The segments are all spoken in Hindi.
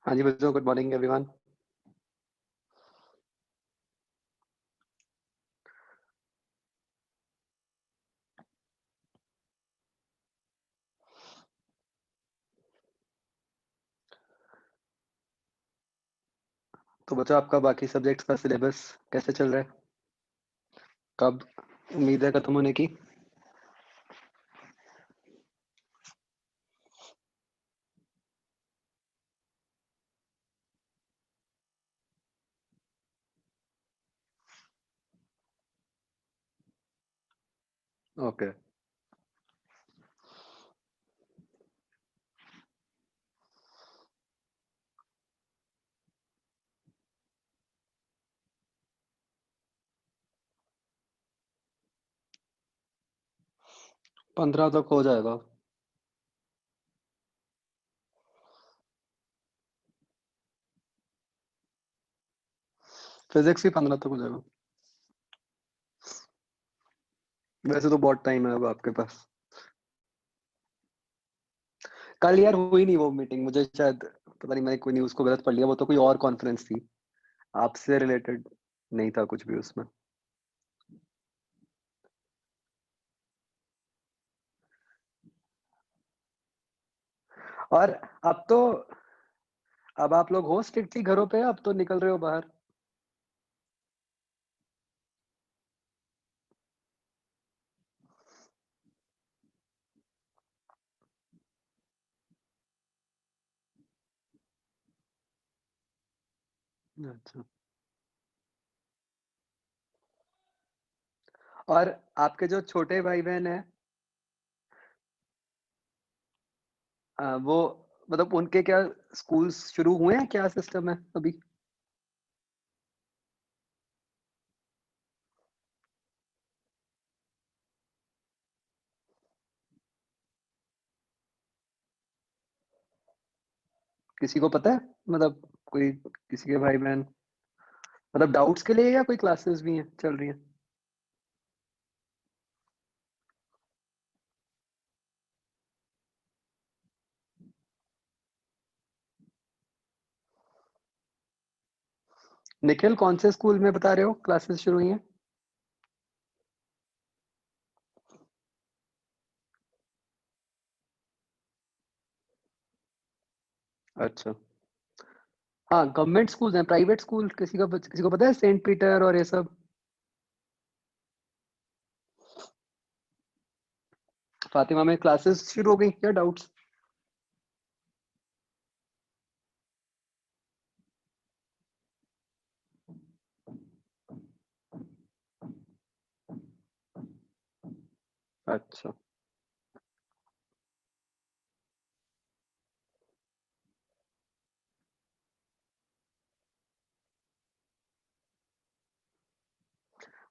हाँ जी बच्चों, गुड मॉर्निंग एवरीवन। तो बच्चों, आपका बाकी सब्जेक्ट्स का सिलेबस कैसे चल रहा है? कब उम्मीद है खत्म होने की? ओके। 15 तक हो जाएगा। फिजिक्स भी 15 तक हो जाएगा। वैसे तो बहुत टाइम है अब आपके पास। कल यार हुई नहीं वो मीटिंग, मुझे शायद पता नहीं, मैंने कोई न्यूज़ को गलत पढ़ लिया। वो तो कोई और कॉन्फ्रेंस थी, आपसे रिलेटेड नहीं था कुछ भी उसमें। और अब तो अब आप लोग हो स्ट्रिक्टली घरों पे, अब तो निकल रहे हो बाहर? अच्छा। और आपके जो छोटे भाई बहन है, वो मतलब उनके क्या स्कूल शुरू हुए हैं? क्या सिस्टम है अभी? किसी को पता है? मतलब कोई, किसी के भाई बहन, मतलब डाउट्स के लिए, या कोई क्लासेस भी हैं चल रही हैं? निखिल, कौन से स्कूल में बता रहे हो क्लासेस शुरू हुई हैं? अच्छा। हाँ, गवर्नमेंट स्कूल हैं, प्राइवेट स्कूल किसी को पता है? सेंट पीटर और ये सब। फातिमा में क्लासेस शुरू हो गई, क्या डाउट्स? अच्छा।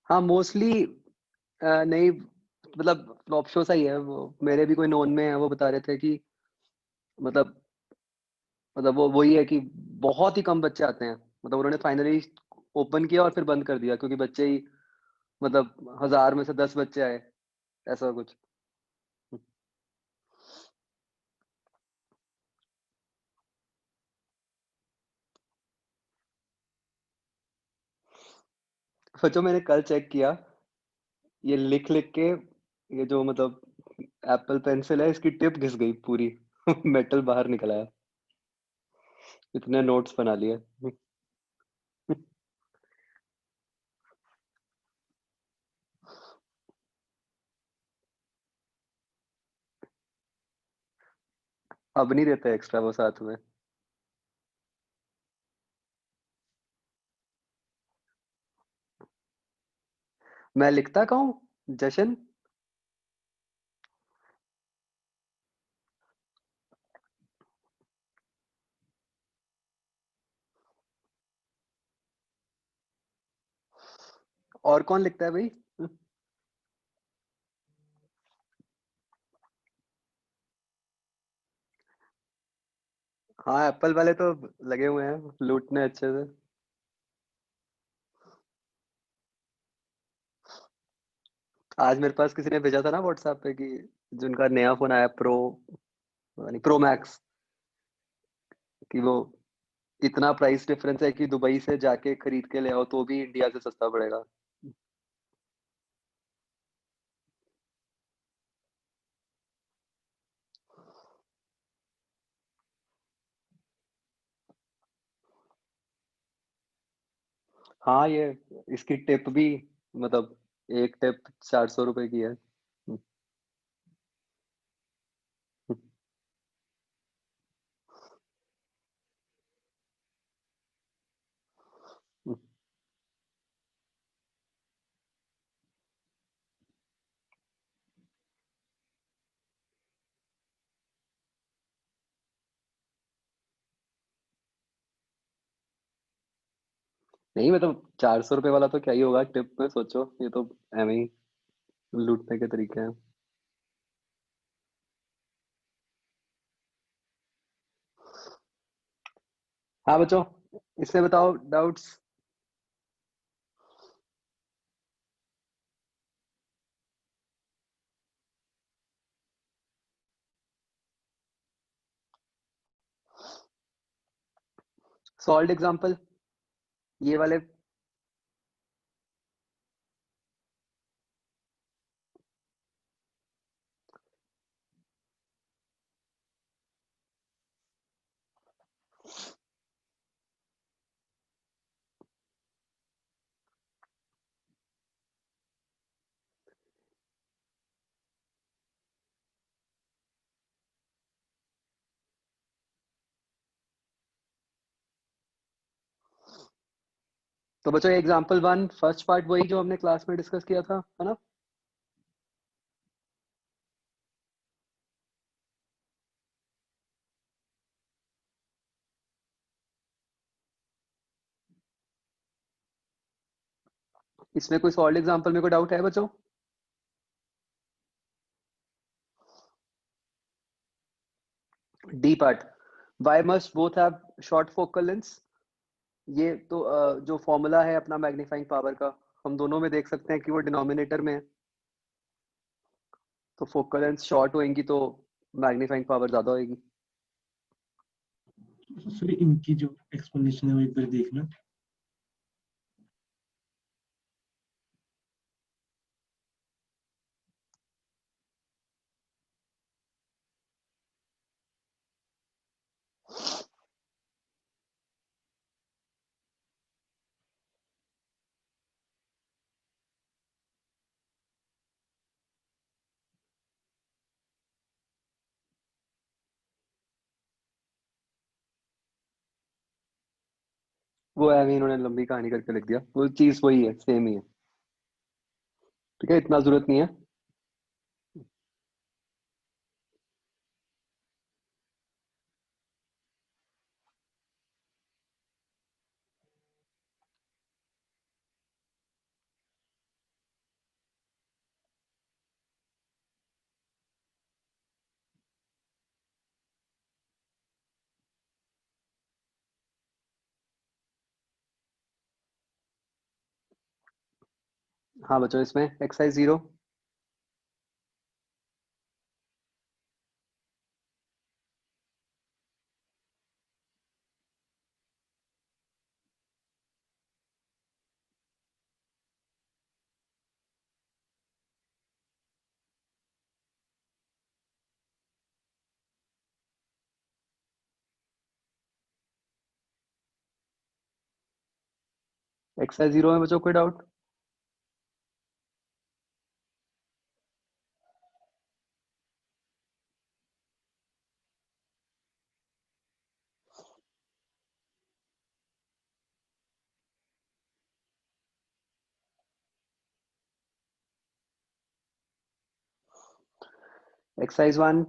हाँ, मोस्टली नहीं, मतलब फ्लॉप शो सा ही है वो। मेरे भी कोई नोन में है, वो बता रहे थे कि मतलब वो वही है कि बहुत ही कम बच्चे आते हैं। मतलब उन्होंने फाइनली ओपन किया और फिर बंद कर दिया, क्योंकि बच्चे ही, मतलब 1000 में से 10 बच्चे आए, ऐसा कुछ। जो मैंने कल चेक किया, ये लिख लिख के, ये जो मतलब एप्पल पेंसिल है, इसकी टिप घिस गई पूरी। मेटल बाहर निकला है। इतने नोट्स बना लिए। अब नहीं देते एक्स्ट्रा वो साथ में। मैं लिखता कहाँ हूँ, जशन? और कौन लिखता है भाई? हाँ, एप्पल वाले तो लगे हुए हैं लूटने अच्छे से। आज मेरे पास किसी ने भेजा था ना व्हाट्सएप पे कि जिनका नया फोन आया, प्रो, नहीं, प्रो मैक्स, कि वो इतना प्राइस डिफरेंस है कि दुबई से जाके खरीद के ले आओ तो भी इंडिया से सस्ता पड़ेगा। हाँ, ये इसकी टिप भी, मतलब एक टिप 400 रुपए की है। नहीं, मतलब 400 रुपए वाला तो क्या ही होगा टिप में, सोचो ये तो एवं ही लूटने के तरीके हैं। हाँ बच्चों, इससे बताओ डाउट्स। सॉल्ड एग्जांपल, ये वाले। तो बच्चों, एग्जांपल वन फर्स्ट पार्ट वही जो हमने क्लास में डिस्कस किया था, है ना? इसमें कोई सॉल्ड एग्जांपल में कोई डाउट है बच्चों? D part, why must both have short focal length. ये तो जो फॉर्मूला है अपना मैग्नीफाइंग पावर का, हम दोनों में देख सकते हैं कि वो डिनोमिनेटर में है। तो फोकल लेंथ शॉर्ट होएंगी तो मैग्नीफाइंग पावर ज्यादा होएगी। सॉरी, इनकी जो एक्सप्लेनेशन है वो एक बार देखना। वो है, इन्होंने लंबी कहानी करके लिख दिया, वो चीज वही है, सेम ही है। ठीक है, इतना जरूरत नहीं है। हाँ बच्चों, इसमें एक्सरसाइज 0। एक्सरसाइज 0 में बच्चों कोई डाउट? एक्सरसाइज 1।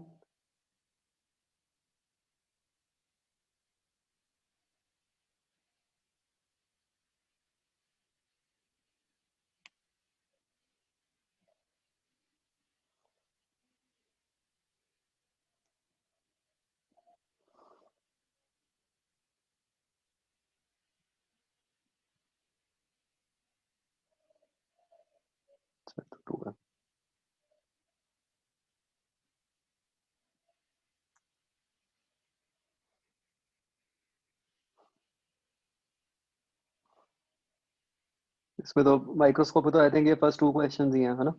इसमें तो माइक्रोस्कोप में तो आई थिंक ये फर्स्ट 2 क्वेश्चंस ही हैं, है ना?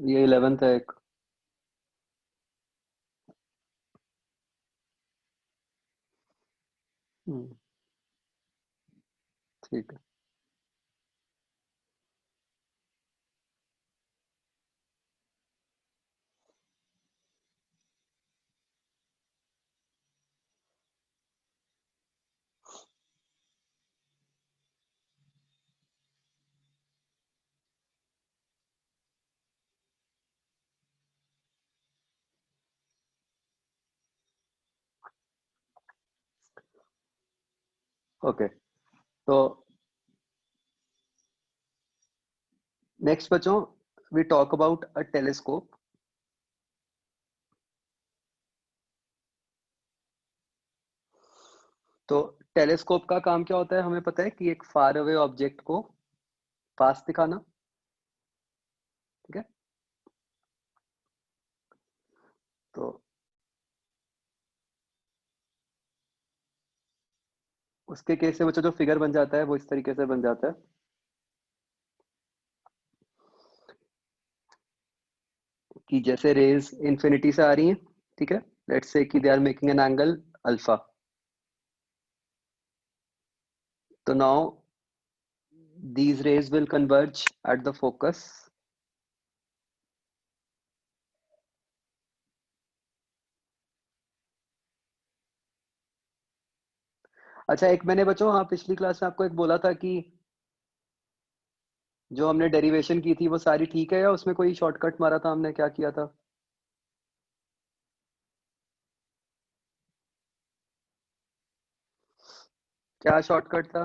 ये 11th है एक। हम्म, ठीक है। ओके, तो नेक्स्ट बच्चों, we talk about a telescope. तो टेलीस्कोप का काम क्या होता है, हमें पता है कि एक फार अवे ऑब्जेक्ट को पास दिखाना, ठीक है? तो उसके केस से बच्चों जो फिगर बन जाता है वो इस तरीके से बन जाता है कि जैसे रेज इंफिनिटी से आ रही हैं, ठीक है? लेट्स से कि they are making an angle alpha. तो now these rays will converge at the focus। अच्छा, एक मैंने बच्चों हाँ पिछली क्लास में आपको एक बोला था कि जो हमने डेरिवेशन की थी वो सारी ठीक है, या उसमें कोई शॉर्टकट मारा था हमने, क्या किया था? क्या शॉर्टकट था?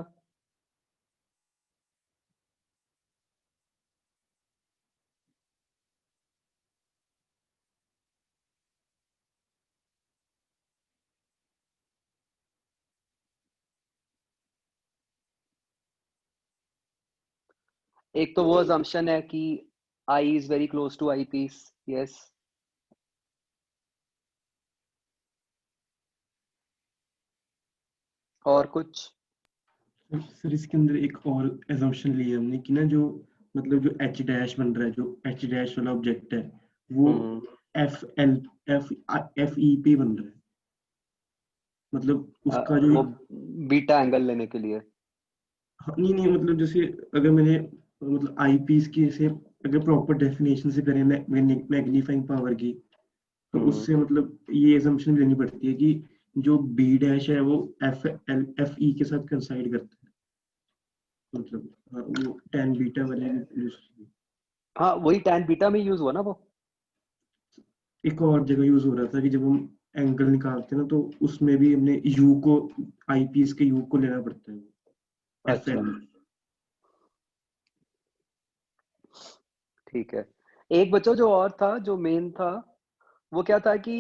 एक तो वो assumption है कि eye is very close to eye piece. Yes. और कुछ? सर इसके अंदर एक और assumption ली है हमने कि ना जो मतलब जो एच डैश बन रहा है, जो एच डैश वाला ऑब्जेक्ट है वो hmm. F L F F E पे बन रहा है, मतलब उसका जो वो बीटा एंगल लेने के लिए। हाँ, नहीं नहीं मतलब जैसे अगर मैंने मतलब आई पीस की जैसे अगर प्रॉपर डेफिनेशन से करें मैग्नीफाइंग पावर की, तो हम्म। उससे मतलब ये assumption लेनी पड़ती है कि जो बी डैश है वो एफ ई के साथ कंसाइड करता है, मतलब हाँ, वो टेन बीटा वाले हाँ, वही tan बीटा में यूज हुआ ना वो। एक और जगह यूज हो रहा था कि जब हम एंगल निकालते हैं ना तो उसमें भी हमने यू को आई पीस के यू को लेना पड़ता है, एफ अच्छा, एल। ठीक है। एक बच्चों जो और था, जो मेन था, वो क्या था कि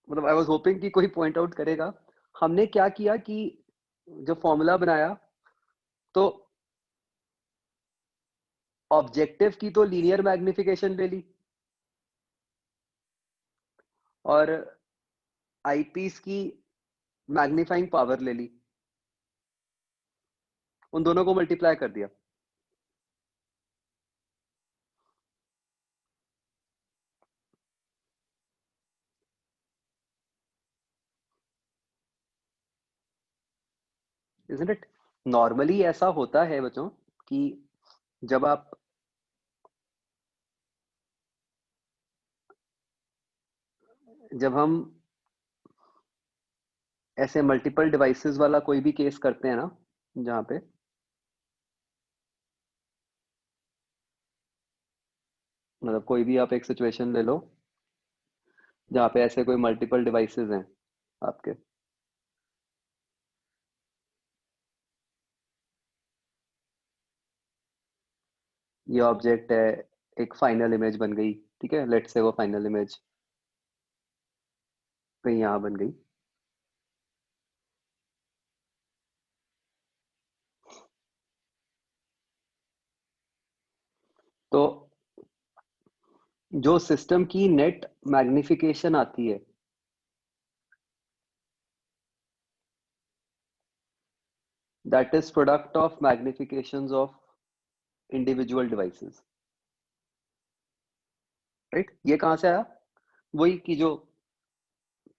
मतलब आई वाज होपिंग कि कोई पॉइंट आउट करेगा। हमने क्या किया कि जो फॉर्मूला बनाया, तो ऑब्जेक्टिव की तो लीनियर मैग्निफिकेशन ले ली, और आईपीस की मैग्नीफाइंग पावर ले ली, उन दोनों को मल्टीप्लाई कर दिया। Isn't it? नॉर्मली ऐसा होता है बच्चों कि जब आप जब हम ऐसे मल्टीपल डिवाइसेस वाला कोई भी केस करते हैं ना, जहाँ पे मतलब कोई भी आप एक सिचुएशन ले लो जहाँ पे ऐसे कोई मल्टीपल डिवाइसेस हैं आपके, ये ऑब्जेक्ट है, एक फाइनल इमेज बन गई, ठीक है? लेट्स से वो फाइनल इमेज कहीं यहाँ बन गई। तो जो सिस्टम की नेट मैग्निफिकेशन आती है, that is product of magnifications of individual devices, right? ये कहाँ से आया? वही कि जो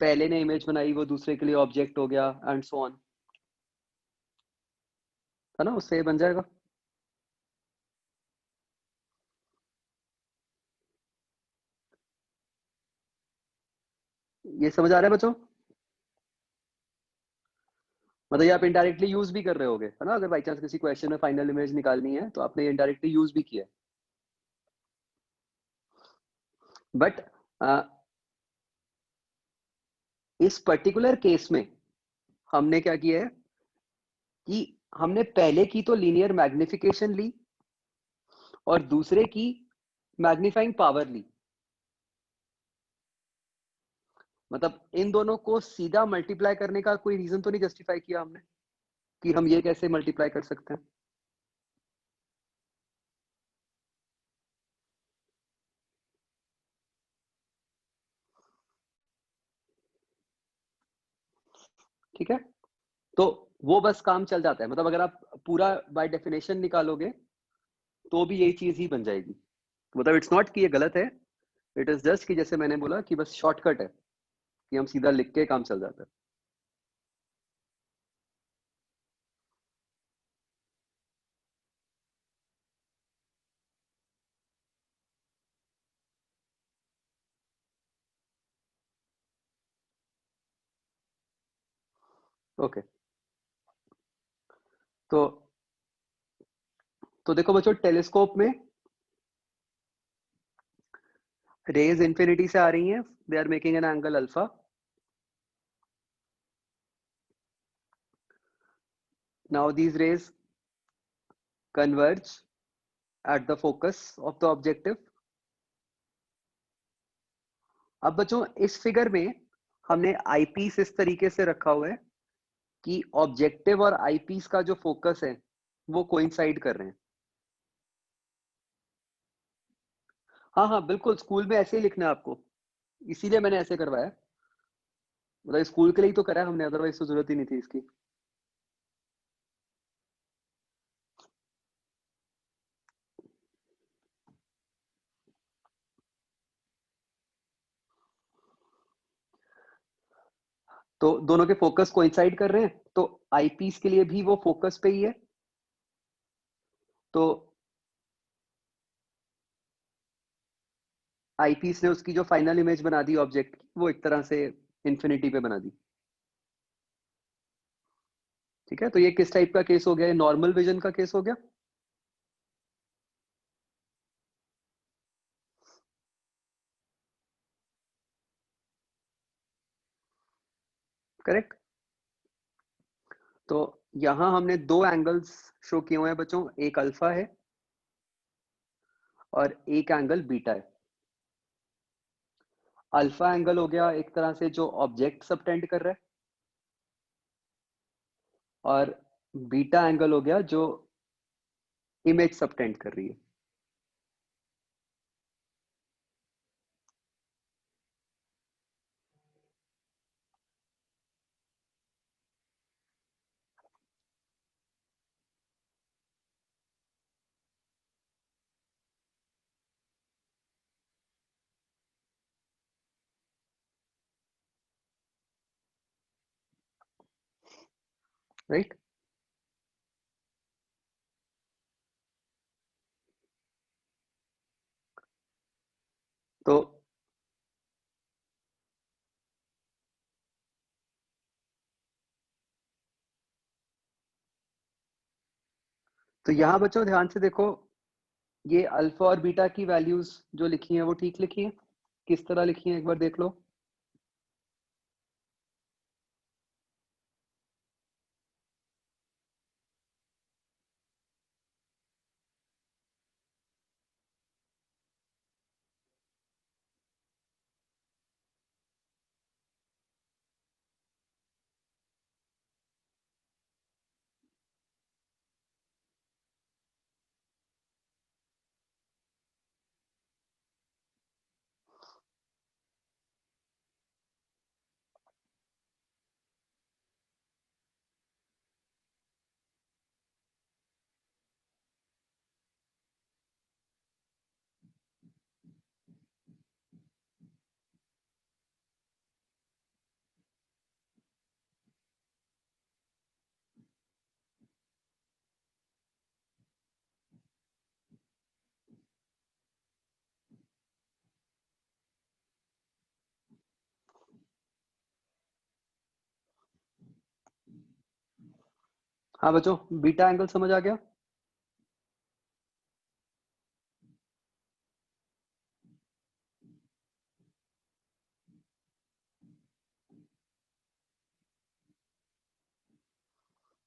पहले ने इमेज बनाई वो दूसरे के लिए ऑब्जेक्ट हो गया एंड सो ऑन, है ना? उससे ये बन जाएगा। ये समझ आ रहा है बच्चों? मतलब ये आप इनडायरेक्टली यूज भी कर रहे होगे, है ना? अगर बाई चांस किसी क्वेश्चन में फाइनल इमेज निकालनी है तो आपने इनडायरेक्टली यूज भी किया है। बट इस पर्टिकुलर केस में हमने क्या किया है कि हमने पहले की तो लीनियर मैग्निफिकेशन ली और दूसरे की मैग्नीफाइंग पावर ली। मतलब इन दोनों को सीधा मल्टीप्लाई करने का कोई रीजन तो नहीं जस्टिफाई किया हमने कि हम ये कैसे मल्टीप्लाई कर सकते हैं। ठीक है, तो वो बस काम चल जाता है। मतलब अगर आप पूरा बाय डेफिनेशन निकालोगे तो भी यही चीज ही बन जाएगी। मतलब इट्स नॉट कि ये गलत है, इट इज जस्ट कि जैसे मैंने बोला कि बस शॉर्टकट है कि हम सीधा लिख के काम चल जाता है। ओके, तो देखो बच्चों, टेलीस्कोप में रेज इंफिनिटी से आ रही हैं, they are making an angle alpha. Now these rays converge at the focus of the objective। अब बच्चों इस फिगर में हमने आईपीस इस तरीके से रखा हुआ है कि ऑब्जेक्टिव और आईपीस का जो फोकस है वो कोइंसाइड कर रहे हैं। हाँ हाँ बिल्कुल, स्कूल में ऐसे ही लिखना है आपको, इसीलिए मैंने ऐसे करवाया। मतलब स्कूल के लिए ही तो करा है हमने, अदरवाइज तो जरूरत ही नहीं थी इसकी। तो दोनों के फोकस कोइंसाइड कर रहे हैं, तो आईपीस के लिए भी वो फोकस पे ही है। तो आईपीस ने उसकी जो फाइनल इमेज बना दी ऑब्जेक्ट की, वो एक तरह से इंफिनिटी पे बना दी। ठीक है, तो ये किस टाइप का केस हो गया? ये नॉर्मल विजन का केस हो गया। करेक्ट। तो यहां हमने दो एंगल्स शो किए हुए हैं बच्चों, एक अल्फा है और एक एंगल बीटा है। अल्फा एंगल हो गया एक तरह से जो ऑब्जेक्ट सबटेंड कर रहा है, और बीटा एंगल हो गया जो इमेज सबटेंड कर रही है। राइट। तो यहां बच्चों ध्यान से देखो, ये अल्फा और बीटा की वैल्यूज जो लिखी हैं वो ठीक लिखी हैं? किस तरह लिखी हैं एक बार देख लो। हाँ बच्चों, बीटा एंगल समझ आ गया?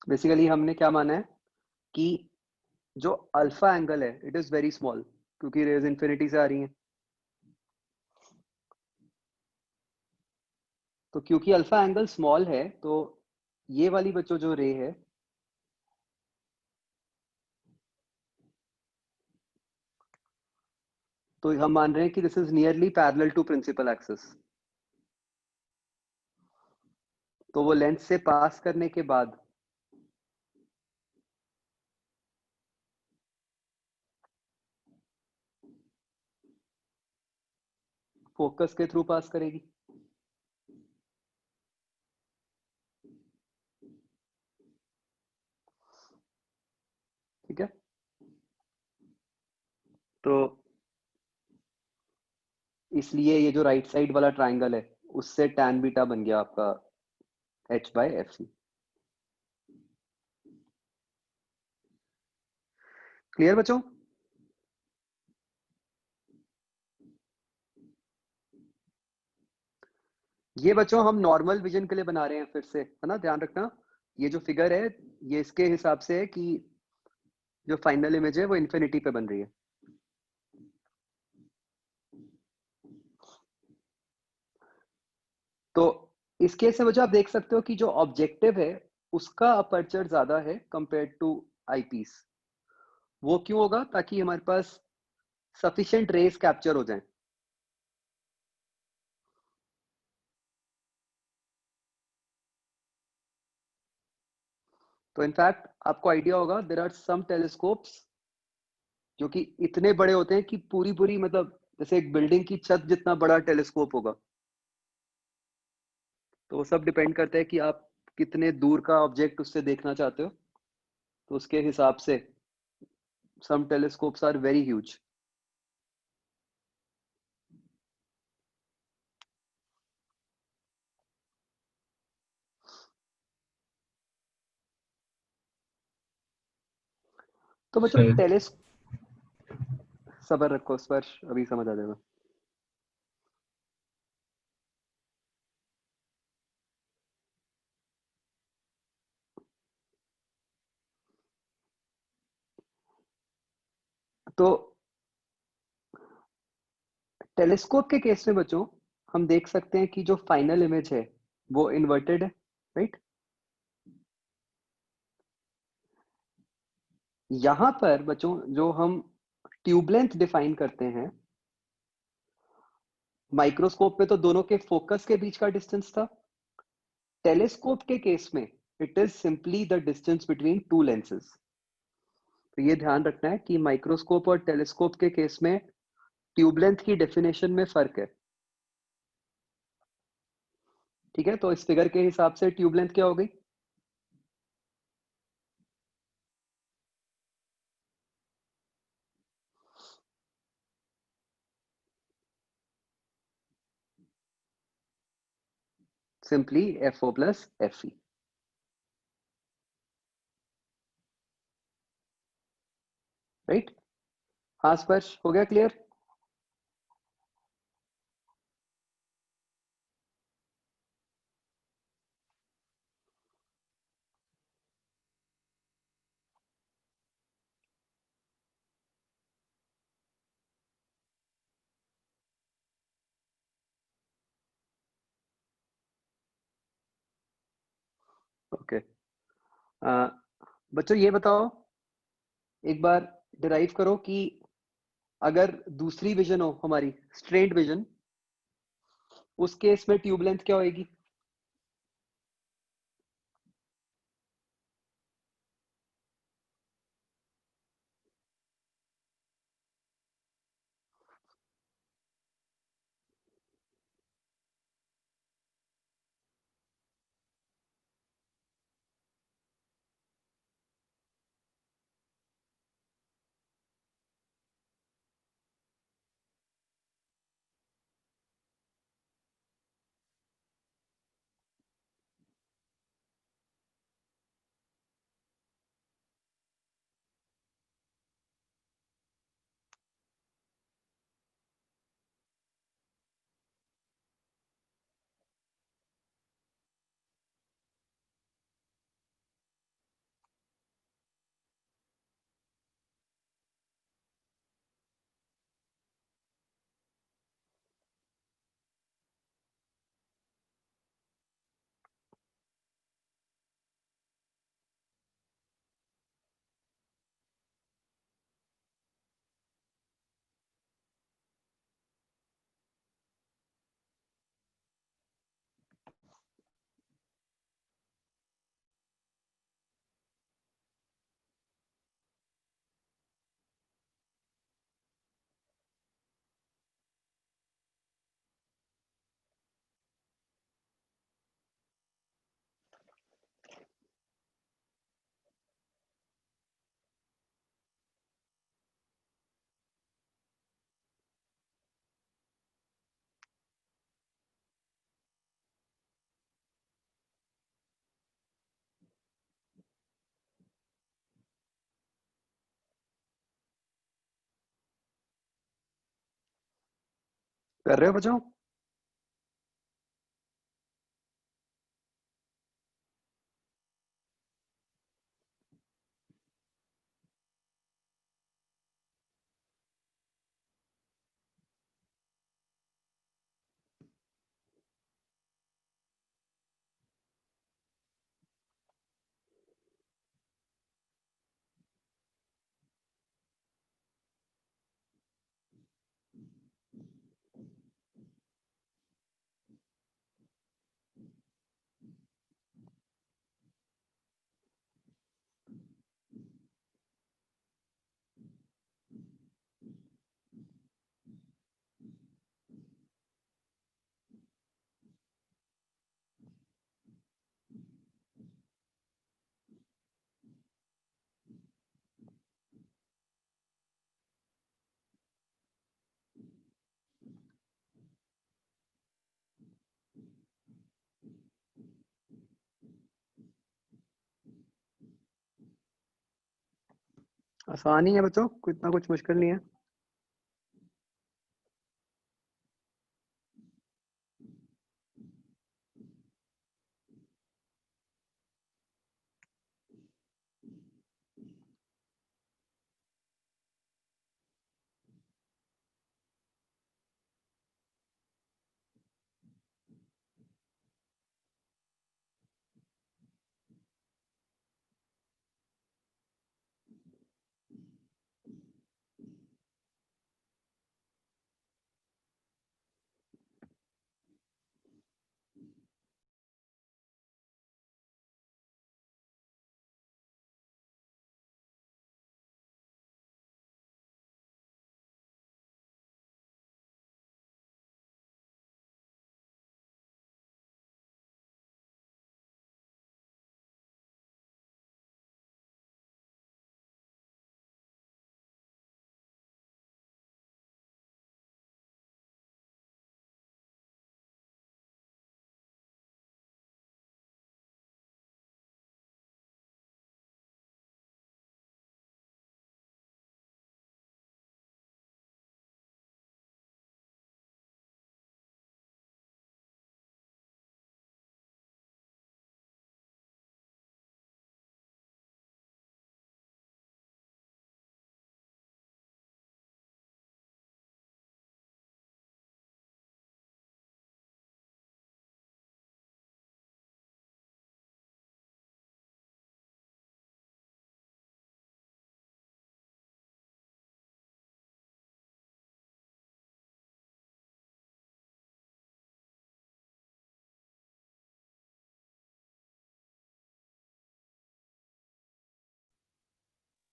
बेसिकली हमने क्या माना है कि जो अल्फा एंगल है इट इज वेरी स्मॉल, क्योंकि रेज इंफिनिटी से आ रही हैं। तो क्योंकि अल्फा एंगल स्मॉल है, तो ये वाली बच्चों जो रे है, तो हम मान रहे हैं कि this is nearly parallel to principal axis. तो वो लेंस से पास करने के बाद फोकस के थ्रू पास करेगी। ठीक है, तो इसलिए ये जो राइट साइड वाला ट्राइंगल है उससे टैन बीटा बन गया आपका H by F C. Clear बच्चों? ये बच्चों हम नॉर्मल विजन के लिए बना रहे हैं, फिर से है ना, ध्यान रखना। ये जो फिगर है ये इसके हिसाब से है कि जो फाइनल इमेज है वो इन्फिनिटी पे बन रही है। तो इस केस में बच्चों आप देख सकते हो कि जो ऑब्जेक्टिव है उसका अपर्चर ज्यादा है कंपेयर टू आईपीस। वो क्यों होगा? ताकि हमारे पास सफिशिएंट रेस कैप्चर हो जाए। तो इनफैक्ट आपको आइडिया होगा, देयर आर सम टेलीस्कोप्स जो कि इतने बड़े होते हैं कि पूरी पूरी मतलब जैसे एक बिल्डिंग की छत जितना बड़ा टेलीस्कोप होगा। तो वो सब डिपेंड करता है कि आप कितने दूर का ऑब्जेक्ट उससे देखना चाहते हो, तो उसके हिसाब से सम टेलीस्कोप्स आर वेरी ह्यूज। तो बच्चों सर टेलीस सबर रखो स्पर्श, अभी समझ आ जाएगा। तो टेलीस्कोप के केस में बच्चों हम देख सकते हैं कि जो फाइनल इमेज है वो इन्वर्टेड है, राइट? यहां पर बच्चों जो हम ट्यूब लेंथ डिफाइन करते हैं, माइक्रोस्कोप में तो दोनों के फोकस के बीच का डिस्टेंस था। टेलीस्कोप के केस में it is simply the distance between two lenses. तो ये ध्यान रखना है कि माइक्रोस्कोप और टेलीस्कोप के केस में ट्यूब लेंथ की डेफिनेशन में फर्क है। ठीक है, तो इस फिगर के हिसाब से ट्यूब लेंथ क्या हो गई? Simply F O plus F E, right? हाँ स्पर्श, हो गया क्लियर? ओके, बच्चों ये बताओ, एक बार डिराइव करो कि अगर दूसरी विजन हो हमारी स्ट्रेट विजन, उस केस में ट्यूब लेंथ क्या होगी? कर रहे हो बच्चों? आसान ही है बच्चों, इतना कुछ मुश्किल नहीं है।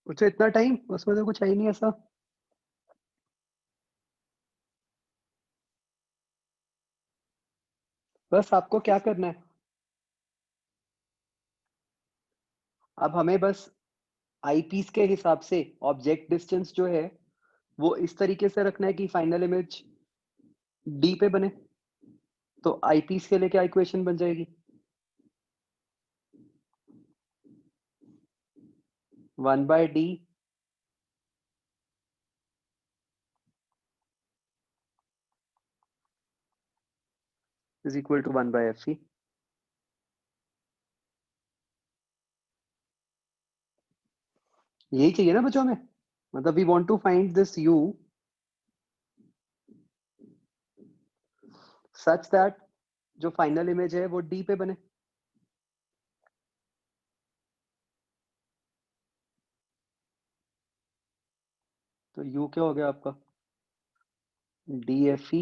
बच्चों इतना टाइम, उसमें तो कुछ है ही नहीं ऐसा। बस आपको क्या करना है, अब हमें बस आईपीस के हिसाब से ऑब्जेक्ट डिस्टेंस जो है वो इस तरीके से रखना है कि फाइनल इमेज डी पे बने। तो आईपीस के लिए क्या इक्वेशन बन जाएगी? 1/d is equal to 1/fe। यही चाहिए ना बच्चों में, मतलब we want to find this u such that जो फाइनल इमेज है वो डी पे बने। तो u क्या हो गया आपका? dfe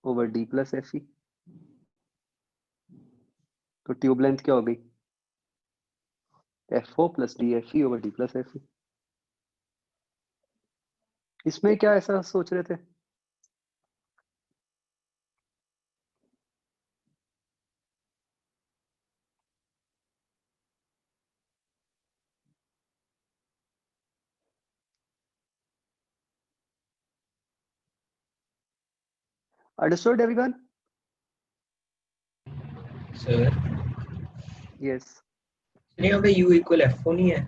over d plus fe। तो ट्यूब लेंथ क्या हो गई? fo plus dfe over d plus fe। इसमें क्या ऐसा सोच रहे थे? Understood everyone? Sir yes. यहाँ पे u इक्वल एफ नहीं है।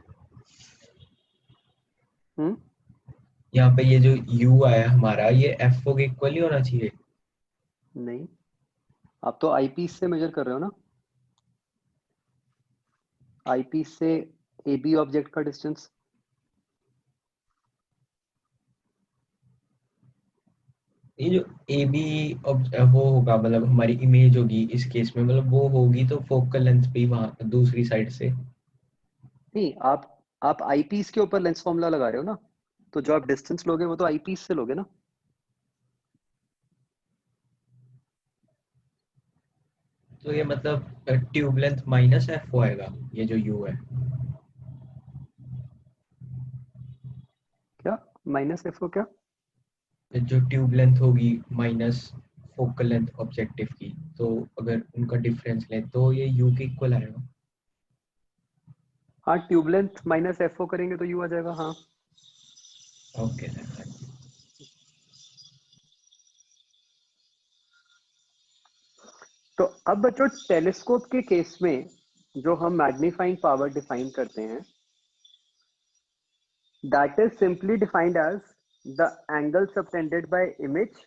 यहाँ पे ये जो u आया हमारा, ये FO के इक्वल ही होना चाहिए। नहीं, आप तो आईपीस से मेजर कर रहे हो ना, आईपीस से एबी ऑब्जेक्ट का डिस्टेंस। ये जो AB वो होगा, मतलब हमारी इमेज होगी इस केस में, मतलब वो होगी तो फोकल लेंथ पे वहां दूसरी साइड से। नहीं, आप आईपीस के ऊपर लेंस फॉर्मूला लगा रहे हो ना, तो जो आप डिस्टेंस लोगे वो तो आईपीस से लोगे ना। तो ये मतलब ट्यूब लेंथ माइनस FO आएगा, ये जो U है। क्या माइनस एफ ओ क्या? जो ट्यूब लेंथ होगी माइनस फोकल लेंथ ऑब्जेक्टिव की, तो अगर उनका डिफरेंस लें तो ये U के इक्वल आएगा। हाँ, tube length minus F O करेंगे तो यू आ जाएगा। हाँ, ओके। तो अब बच्चों टेलीस्कोप के केस में जो हम मैग्नीफाइंग पावर डिफाइन करते हैं, that is simply defined as the angle subtended by image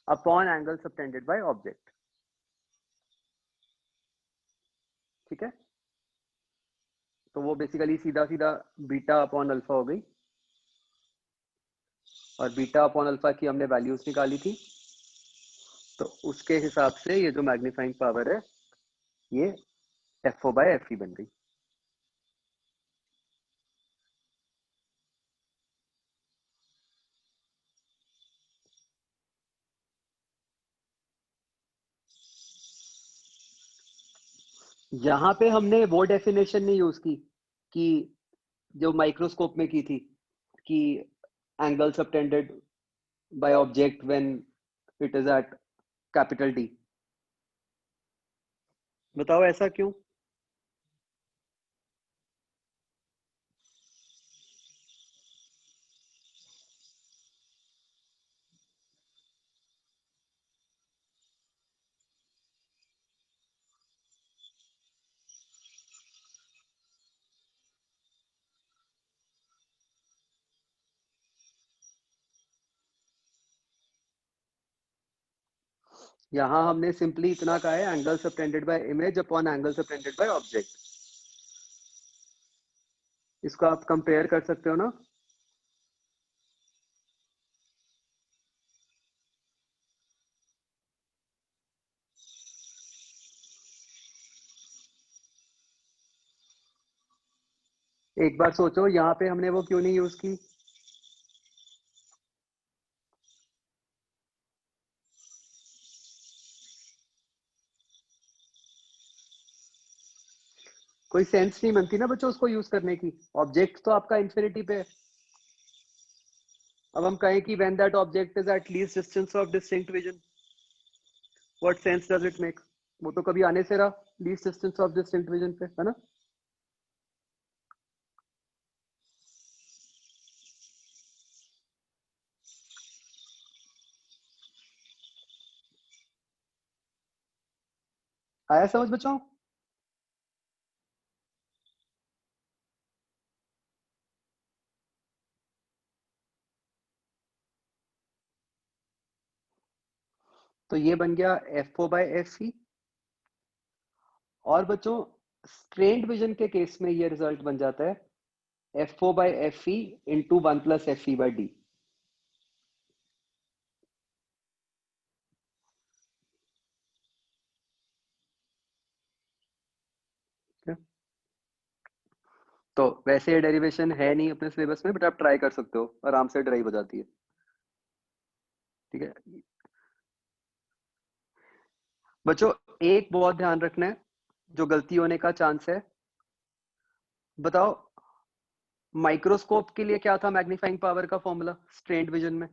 upon angle subtended by object. ठीक है, तो वो बेसिकली सीधा सीधा बीटा अपॉन अल्फा हो गई, और बीटा अपॉन अल्फा की हमने वैल्यूज निकाली थी, तो उसके हिसाब से ये जो मैग्नीफाइंग पावर है ये F O by F E बन गई। यहां पे हमने वो डेफिनेशन नहीं यूज की कि जो माइक्रोस्कोप में की थी, कि angle subtended by object when it is at capital D. बताओ ऐसा क्यों? यहां हमने सिंपली इतना कहा है, angle subtended by image upon angle subtended by object. इसको आप कंपेयर कर सकते हो ना। एक बार सोचो, यहाँ पे हमने वो क्यों नहीं यूज की? कोई सेंस नहीं बनती ना बच्चों उसको यूज करने की, ऑब्जेक्ट तो आपका इंफिनिटी पे है। अब हम कहें कि when that object is at least distance of distinct vision, what sense does it make? वो तो कभी आने से रहा least distance of distinct vision पे, है ना। आया समझ बच्चों? तो ये बन गया F O by F E. और बच्चों स्ट्रेन्ड विजन के केस में ये रिजल्ट बन जाता है F O by F E into one plus F E by D. तो वैसे ये डेरिवेशन है नहीं अपने सिलेबस में, बट आप ट्राई कर सकते हो, आराम से ड्राइव हो जाती है। ठीक है बच्चों, एक बहुत ध्यान रखना है, जो गलती होने का चांस है। बताओ माइक्रोस्कोप के लिए क्या था मैग्नीफाइंग पावर का फॉर्मूला स्ट्रेन्ड विजन में?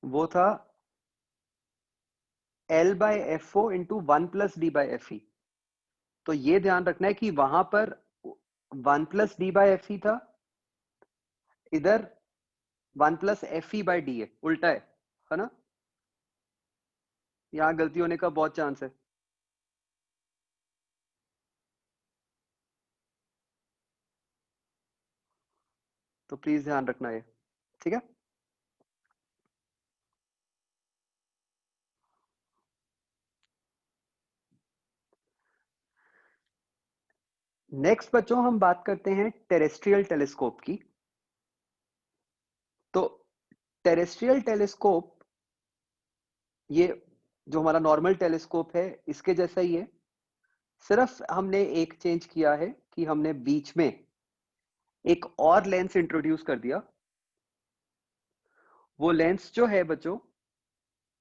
वो था L by F O into one plus D by F E. तो ये ध्यान रखना है कि वहां पर one plus D by F E था, इधर one plus F E by D है, उल्टा है ना। यहाँ गलती होने का बहुत चांस है। तो प्लीज ध्यान रखना ये, ठीक है। नेक्स्ट बच्चों हम बात करते हैं टेरेस्ट्रियल टेलीस्कोप की। तो टेरेस्ट्रियल टेलीस्कोप, ये जो हमारा नॉर्मल टेलीस्कोप है इसके जैसा ही है, सिर्फ हमने एक चेंज किया है कि हमने बीच में एक और लेंस इंट्रोड्यूस कर दिया। वो लेंस जो है बच्चों,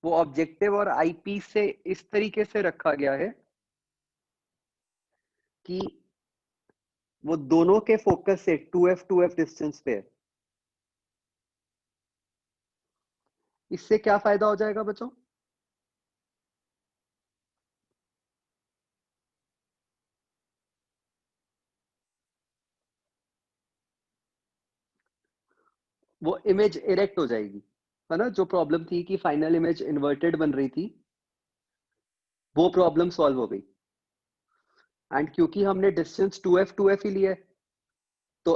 वो ऑब्जेक्टिव और आईपीस से इस तरीके से रखा गया है कि वो दोनों के फोकस से 2f डिस्टेंस पे है। इससे क्या फायदा हो जाएगा बच्चों? वो इमेज इरेक्ट हो जाएगी, है ना। जो प्रॉब्लम थी कि फाइनल इमेज इन्वर्टेड बन रही थी, वो प्रॉब्लम सॉल्व हो गई। एंड क्योंकि हमने डिस्टेंस 2f ही लिया है, तो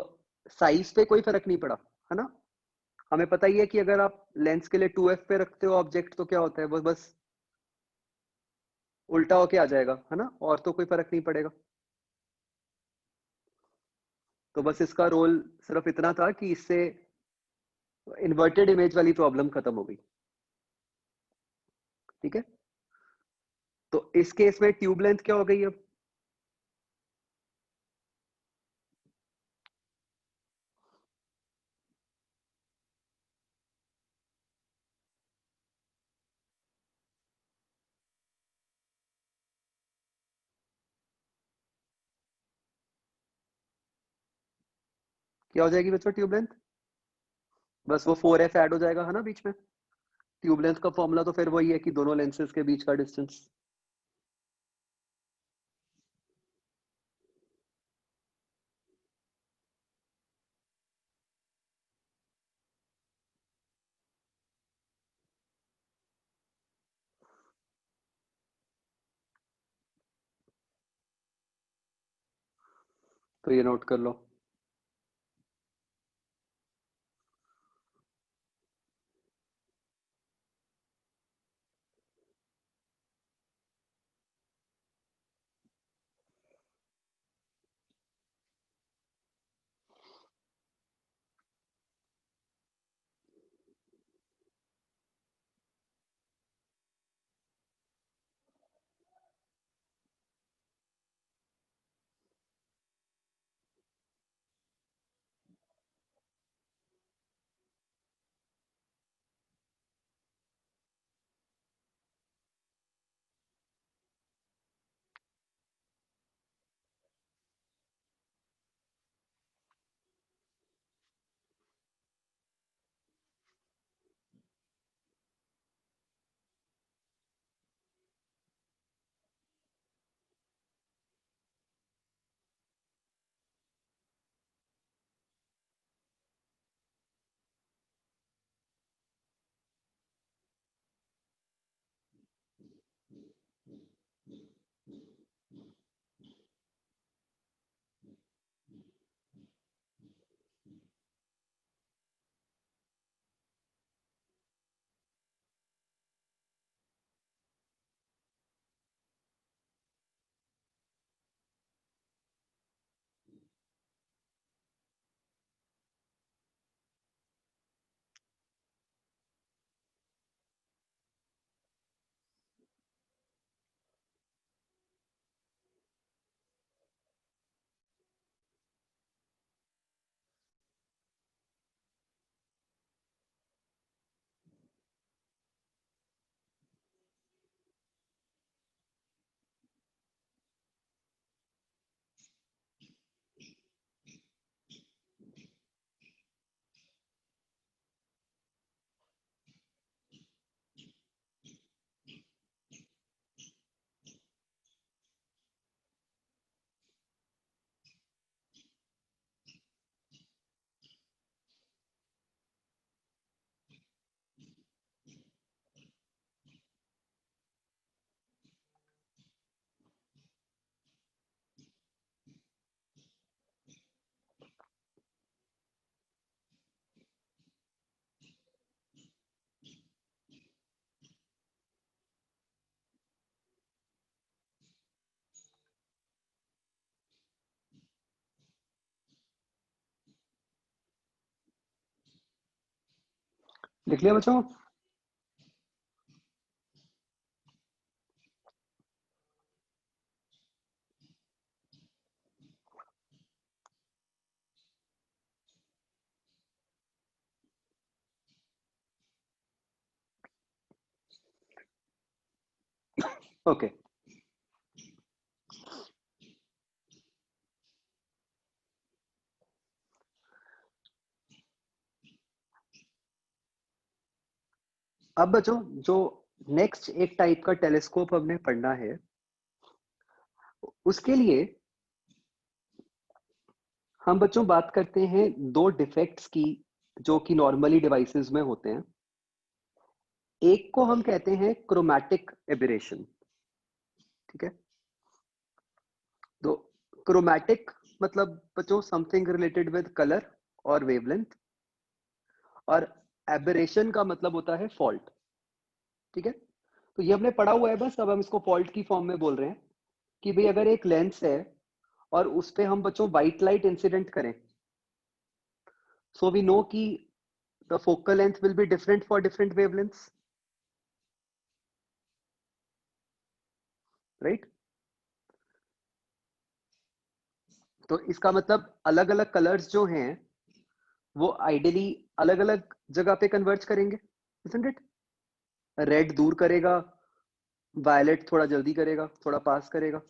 साइज पे कोई फर्क नहीं पड़ा, है ना। हमें पता ही है कि अगर आप लेंस के लिए 2f पे रखते हो ऑब्जेक्ट, तो क्या होता है, वो बस उल्टा होके आ जाएगा, है ना, और तो कोई फर्क नहीं पड़ेगा। तो बस इसका रोल सिर्फ इतना था कि इससे इन्वर्टेड इमेज वाली प्रॉब्लम खत्म हो गई, ठीक है। तो इस केस में ट्यूब लेंथ क्या हो गई अब? क्या हो जाएगी बच्चों ट्यूब लेंथ? बस वो 4f ऐड हो जाएगा, है ना, बीच में। ट्यूब लेंथ का फॉर्मूला तो फिर वही है कि दोनों लेंसेज के बीच का डिस्टेंस। तो ये नोट कर लो। लिख लिया बच्चों? ओके, अब बच्चों जो नेक्स्ट एक टाइप का टेलीस्कोप हमने पढ़ना है, उसके लिए हम बच्चों बात करते हैं दो डिफेक्ट्स की जो कि नॉर्मली डिवाइसेस में होते हैं। एक को हम कहते हैं क्रोमैटिक एबरेशन, ठीक है? तो क्रोमैटिक मतलब बच्चों समथिंग रिलेटेड विद कलर और वेवलेंथ, और एबरेशन का मतलब होता है फॉल्ट, ठीक है? तो ये हमने पढ़ा हुआ है, बस अब हम इसको फॉल्ट की फॉर्म में बोल रहे हैं कि भाई अगर एक लेंस है और उस पे हम बच्चों व्हाइट लाइट इंसिडेंट करें, सो वी नो कि the focal length will be different for different wavelengths, right? तो इसका मतलब अलग अलग कलर्स जो हैं वो आइडियली अलग अलग जगह पे कन्वर्ज करेंगे, isn't it? रेड दूर करेगा, वायलेट थोड़ा जल्दी करेगा, थोड़ा पास करेगा।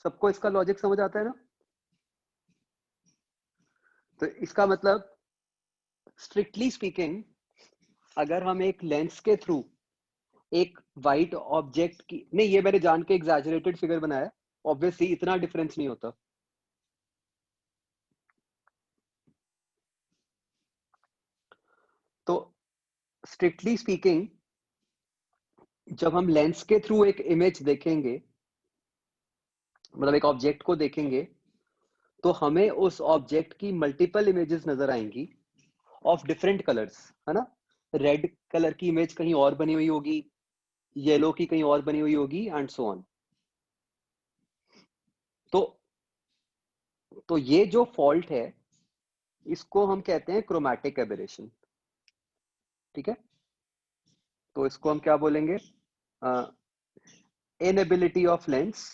सबको इसका लॉजिक समझ आता है ना? तो इसका मतलब स्ट्रिक्टली स्पीकिंग, अगर हम एक लेंस के थ्रू एक वाइट ऑब्जेक्ट की, नहीं ये मैंने जान के एग्जैजरेटेड फिगर बनाया, ऑब्वियसली इतना डिफरेंस नहीं होता। तो स्ट्रिक्टली स्पीकिंग जब हम लेंस के थ्रू एक इमेज देखेंगे, मतलब एक ऑब्जेक्ट को देखेंगे, तो हमें उस ऑब्जेक्ट की मल्टीपल इमेजेस नजर आएंगी ऑफ डिफरेंट कलर्स, है ना? रेड कलर की इमेज कहीं और बनी हुई होगी, येलो की कहीं और बनी हुई होगी, एंड सो ऑन। तो ये जो फॉल्ट है इसको हम कहते हैं क्रोमैटिक एबरेशन, ठीक है? तो इसको हम क्या बोलेंगे? Inability of lens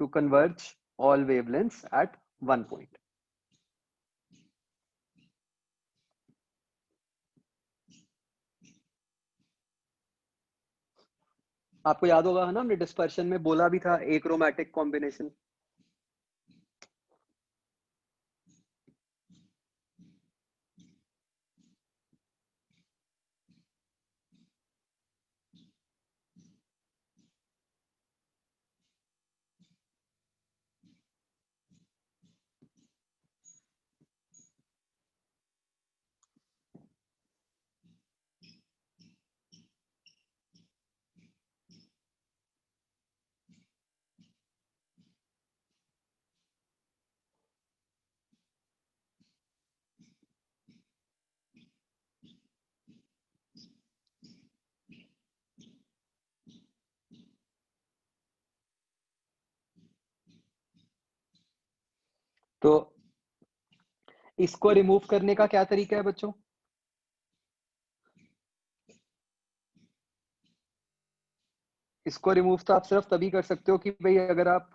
to converge all wavelengths at one point. आपको याद होगा है ना, हमने डिस्पर्शन में बोला भी था एक्रोमैटिक कॉम्बिनेशन। तो इसको रिमूव करने का क्या तरीका है बच्चों? इसको रिमूव तो आप सिर्फ तभी कर सकते हो कि भाई अगर आप,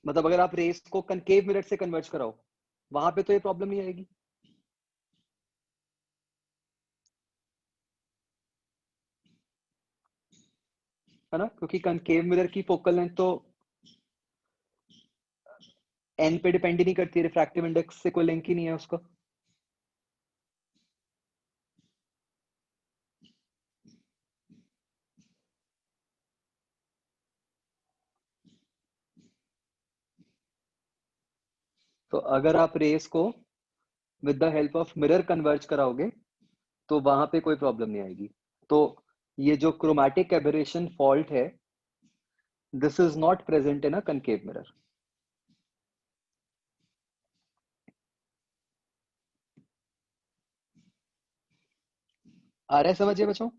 मतलब अगर आप रेस को कनकेव मिरर से कन्वर्ज कराओ, वहां पे तो ये प्रॉब्लम नहीं आएगी, है ना? क्योंकि कनकेव मिरर की फोकल लेंथ तो एन पे डिपेंड ही नहीं करती, रिफ्रैक्टिव इंडेक्स से कोई लिंक ही नहीं है उसका। तो अगर आप रेस को with the help of mirror converge कराओगे तो वहां पे कोई प्रॉब्लम नहीं आएगी। तो ये जो क्रोमैटिक एबरेशन फॉल्ट है, this is not present in a concave mirror. आ रहा है समझिए बच्चों?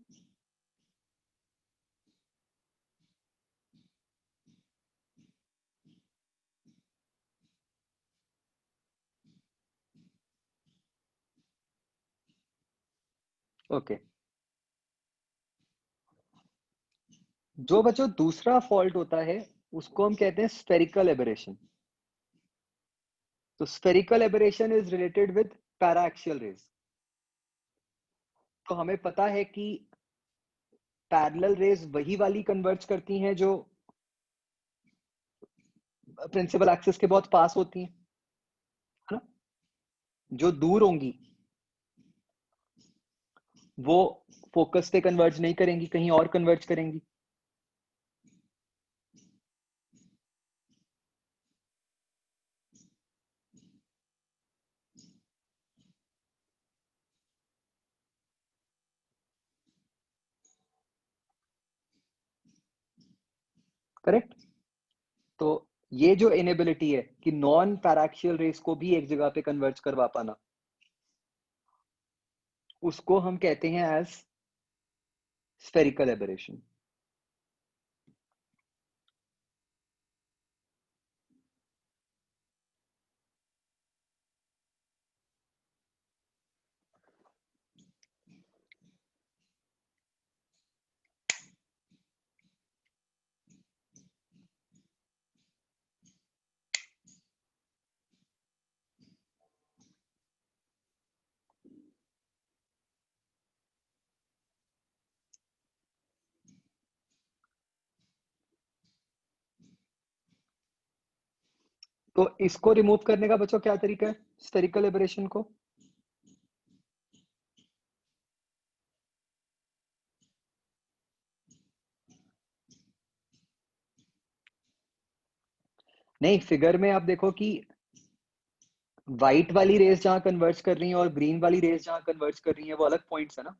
ओके, जो बच्चों दूसरा फॉल्ट होता है उसको हम कहते हैं स्फेरिकल एबरेशन। तो spherical aberration is related with paraxial rays. तो हमें पता है कि पैरेलल रेज वही वाली कन्वर्ज करती हैं जो प्रिंसिपल एक्सिस के बहुत पास होती हैं, है ना। जो दूर होंगी वो फोकस पे कन्वर्ज नहीं करेंगी, कहीं और कन्वर्ज करेंगी। करेक्ट। तो ये जो इनेबिलिटी है कि नॉन पैराक्सियल रेस को भी एक जगह पे कन्वर्ज करवा पाना, उसको हम कहते हैं एज स्फेरिकल एबरेशन। तो इसको रिमूव करने का बच्चों क्या तरीका है स्फेरिकल एबरेशन को? नहीं, फिगर में आप देखो कि व्हाइट वाली रेस जहां कन्वर्ज कर रही है और ग्रीन वाली रेस जहां कन्वर्ज कर रही है वो अलग पॉइंट्स है ना।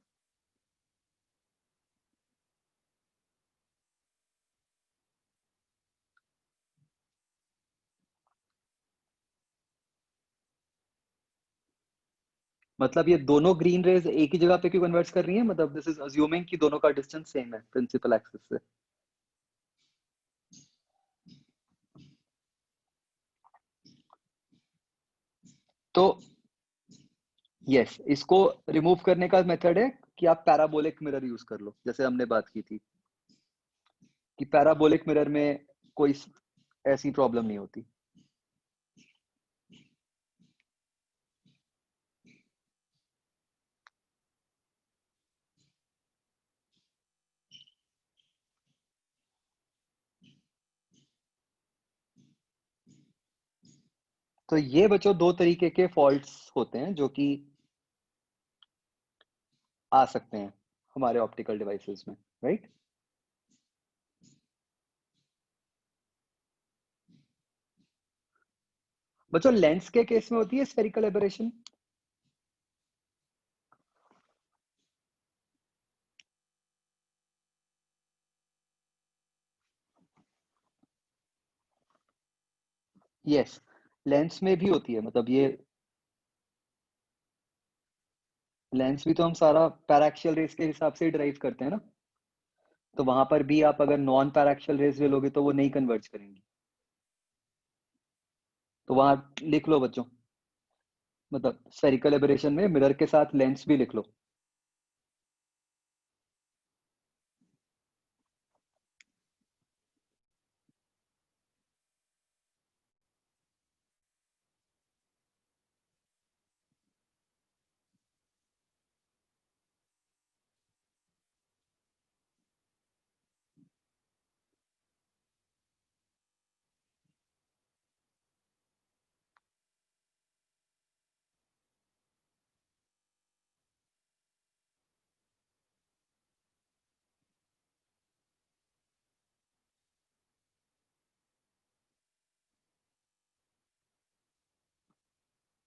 मतलब ये दोनों ग्रीन रेज एक ही जगह पे क्यों कन्वर्ज कर रही है? मतलब दिस इज अज्यूमिंग कि दोनों का डिस्टेंस सेम है प्रिंसिपल एक्सिस से। तो यस, इसको रिमूव करने का मेथड है कि आप पैराबोलिक मिरर यूज कर लो, जैसे हमने बात की थी कि पैराबोलिक मिरर में कोई ऐसी प्रॉब्लम नहीं होती। तो ये बच्चों दो तरीके के फॉल्ट्स होते हैं जो कि आ सकते हैं हमारे ऑप्टिकल डिवाइसेस में, राइट। बच्चों लेंस के केस में होती है स्फेरिकल एबरेशन। यस, लेंस में भी होती है। मतलब ये लेंस भी तो हम सारा पैराक्सियल रेस के हिसाब से ही ड्राइव करते हैं ना। तो वहां पर भी आप अगर नॉन पैराक्सियल रेस ले लोगे तो वो नहीं कन्वर्ज करेंगी। तो वहां लिख लो बच्चों, मतलब स्फेरिकल एबरेशन में मिरर के साथ लेंस भी लिख लो।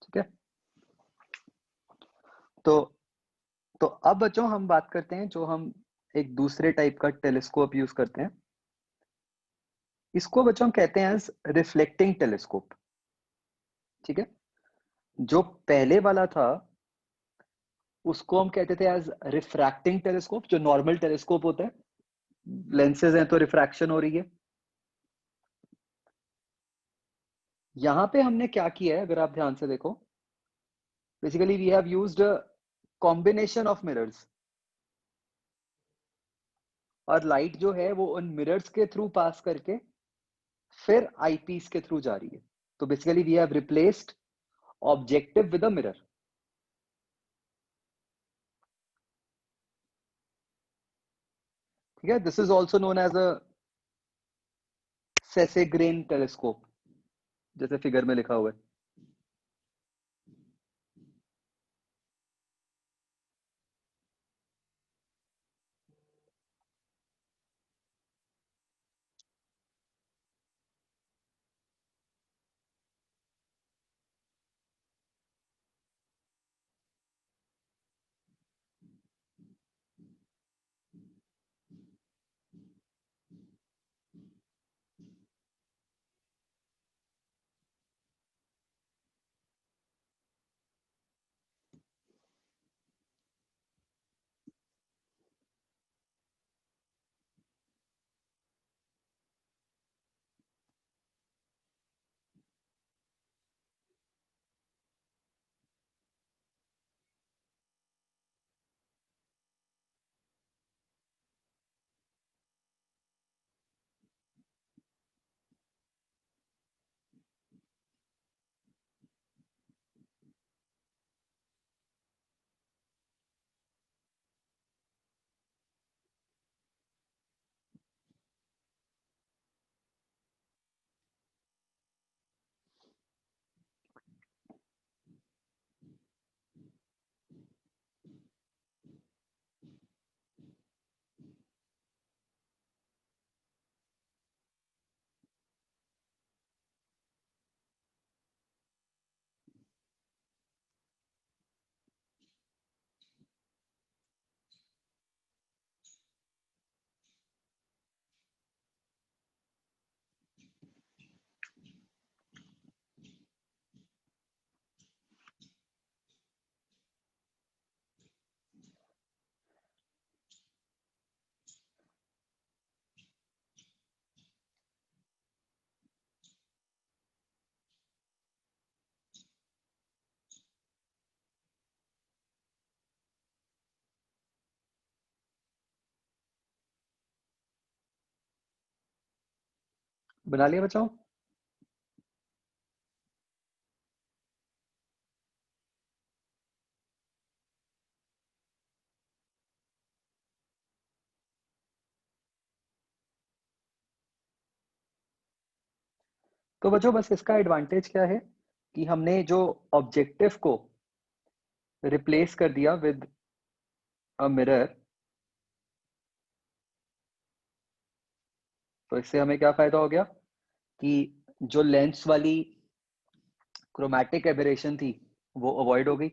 ठीक है। तो तो अब बच्चों हम बात करते हैं जो हम एक दूसरे टाइप का टेलीस्कोप यूज करते हैं। इसको बच्चों हम कहते हैं रिफ्लेक्टिंग टेलीस्कोप। ठीक है। जो पहले वाला था उसको हम कहते थे एज रिफ्रैक्टिंग टेलीस्कोप। जो नॉर्मल टेलीस्कोप होता है, लेंसेज हैं तो रिफ्रैक्शन हो रही है। यहां पे हमने क्या किया है अगर आप ध्यान से देखो, basically we have used a combination of mirrors. और लाइट जो है वो उन मिरर्स के थ्रू पास करके फिर आईपीस के थ्रू जा रही है। तो basically we have replaced objective with a mirror. ठीक है, this is also known as a Cassegrain telescope, जैसे फिगर में लिखा हुआ है। बना लिया बच्चों? तो बच्चों बस इसका एडवांटेज क्या है कि हमने जो ऑब्जेक्टिव को रिप्लेस कर दिया विद अ मिरर, तो इससे हमें क्या फायदा हो गया कि जो लेंस वाली क्रोमैटिक एबरेशन थी वो अवॉइड हो गई।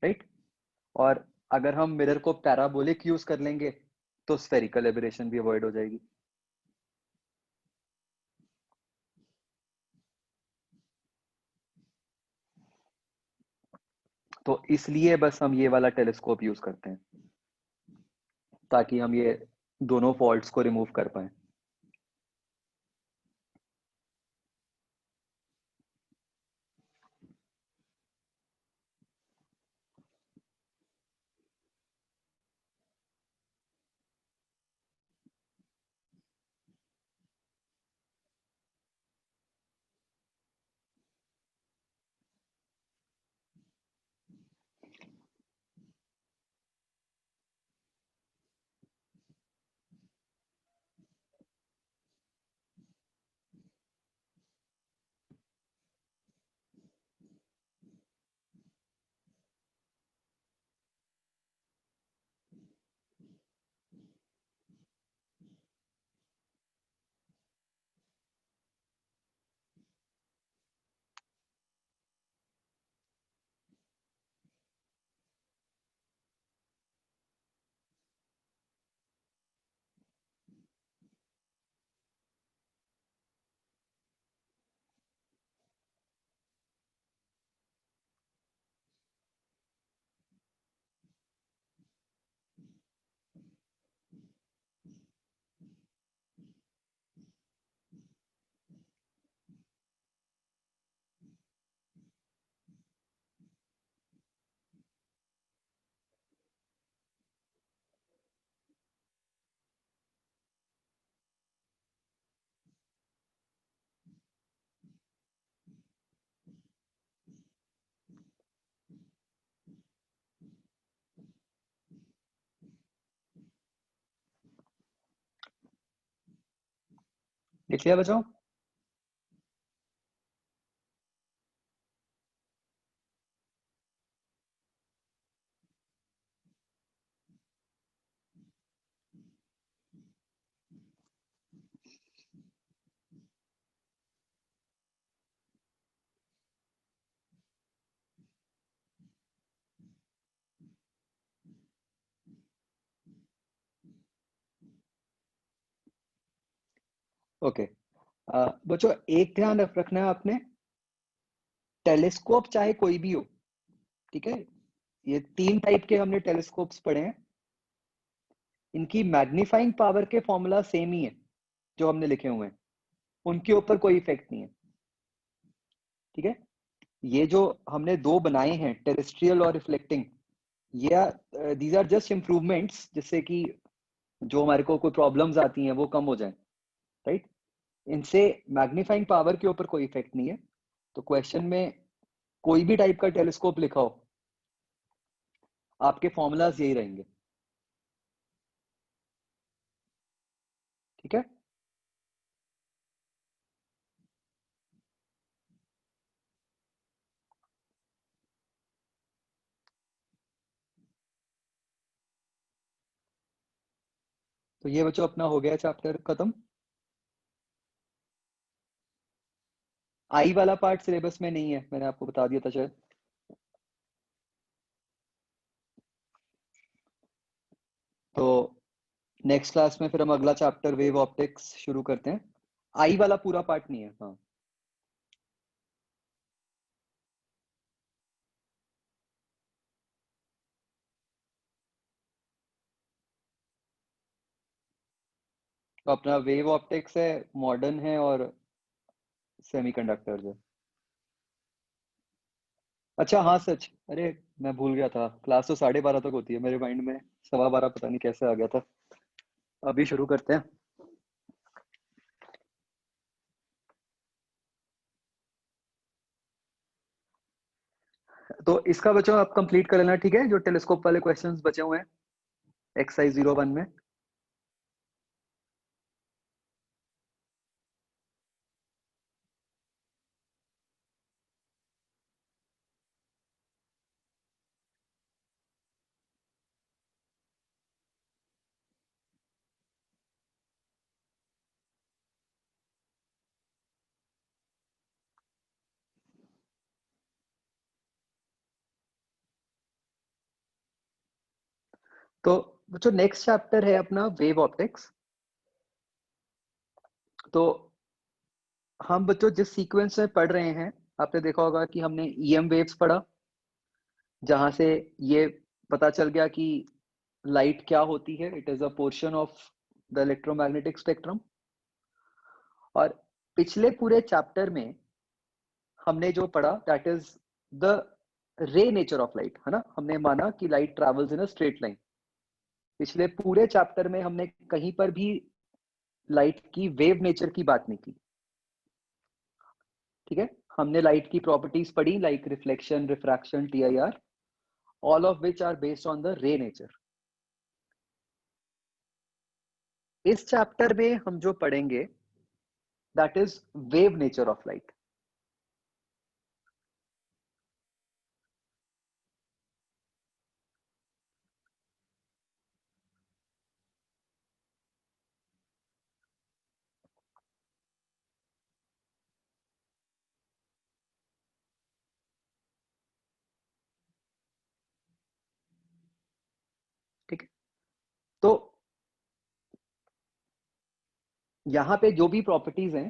राइट? और अगर हम मिरर को पैराबोलिक यूज कर लेंगे तो स्फेरिकल एबरेशन भी अवॉइड हो जाएगी। तो इसलिए बस हम ये वाला टेलीस्कोप यूज करते हैं ताकि हम ये दोनों फॉल्ट्स को रिमूव कर पाए। लिख लिया बच्चों? ओके। बच्चों एक ध्यान रखना है आपने, टेलीस्कोप चाहे कोई भी हो, ठीक है, ये 3 टाइप के हमने टेलीस्कोप्स पढ़े हैं, इनकी मैग्नीफाइंग पावर के फॉर्मूला सेम ही है जो हमने लिखे हुए हैं, उनके ऊपर कोई इफेक्ट नहीं है, ठीक है। ये जो हमने 2 बनाए हैं, टेरेस्ट्रियल और रिफ्लेक्टिंग, ये दीज आर जस्ट इंप्रूवमेंट्स, जिससे कि जो हमारे को कोई प्रॉब्लम्स आती हैं वो कम हो जाए, राइट। इनसे मैग्नीफाइंग पावर के ऊपर कोई इफेक्ट नहीं है। तो क्वेश्चन में कोई भी टाइप का टेलीस्कोप लिखा हो, आपके फॉर्मूलाज यही रहेंगे, ठीक है। तो ये बच्चों अपना हो गया चैप्टर खत्म। आई वाला पार्ट सिलेबस में नहीं है, मैंने आपको बता दिया था शायद। तो नेक्स्ट क्लास में फिर हम अगला चैप्टर वेव ऑप्टिक्स शुरू करते हैं। आई वाला पूरा पार्ट नहीं है। हाँ, तो अपना वेव ऑप्टिक्स है, मॉडर्न है और सेमीकंडक्टर्स है। अच्छा हाँ सच, अरे मैं भूल गया था, क्लास तो 12:30 तक होती है, मेरे माइंड में 12:15 पता नहीं कैसे आ गया था। अभी शुरू करते हैं। तो इसका बच्चों आप कंप्लीट कर लेना, ठीक है, जो टेलीस्कोप वाले क्वेश्चंस बचे हुए हैं एक्सरसाइज 01 में। तो बच्चों नेक्स्ट चैप्टर है अपना वेव ऑप्टिक्स। तो हम बच्चों जिस सीक्वेंस में पढ़ रहे हैं, आपने देखा होगा कि हमने ईएम वेव्स पढ़ा, जहां से ये पता चल गया कि लाइट क्या होती है, it is a portion of the electromagnetic spectrum. और पिछले पूरे चैप्टर में हमने जो पढ़ा that is the ray nature of light, है ना। हमने माना कि light travels in a straight line. पिछले पूरे चैप्टर में हमने कहीं पर भी लाइट की वेव नेचर की बात नहीं की, ठीक है। हमने लाइट की प्रॉपर्टीज पढ़ी, like reflection, refraction, TIR, all of which are based on the ray nature. इस चैप्टर में हम जो पढ़ेंगे that is wave nature of light. ठीक है, तो यहां पे जो भी प्रॉपर्टीज हैं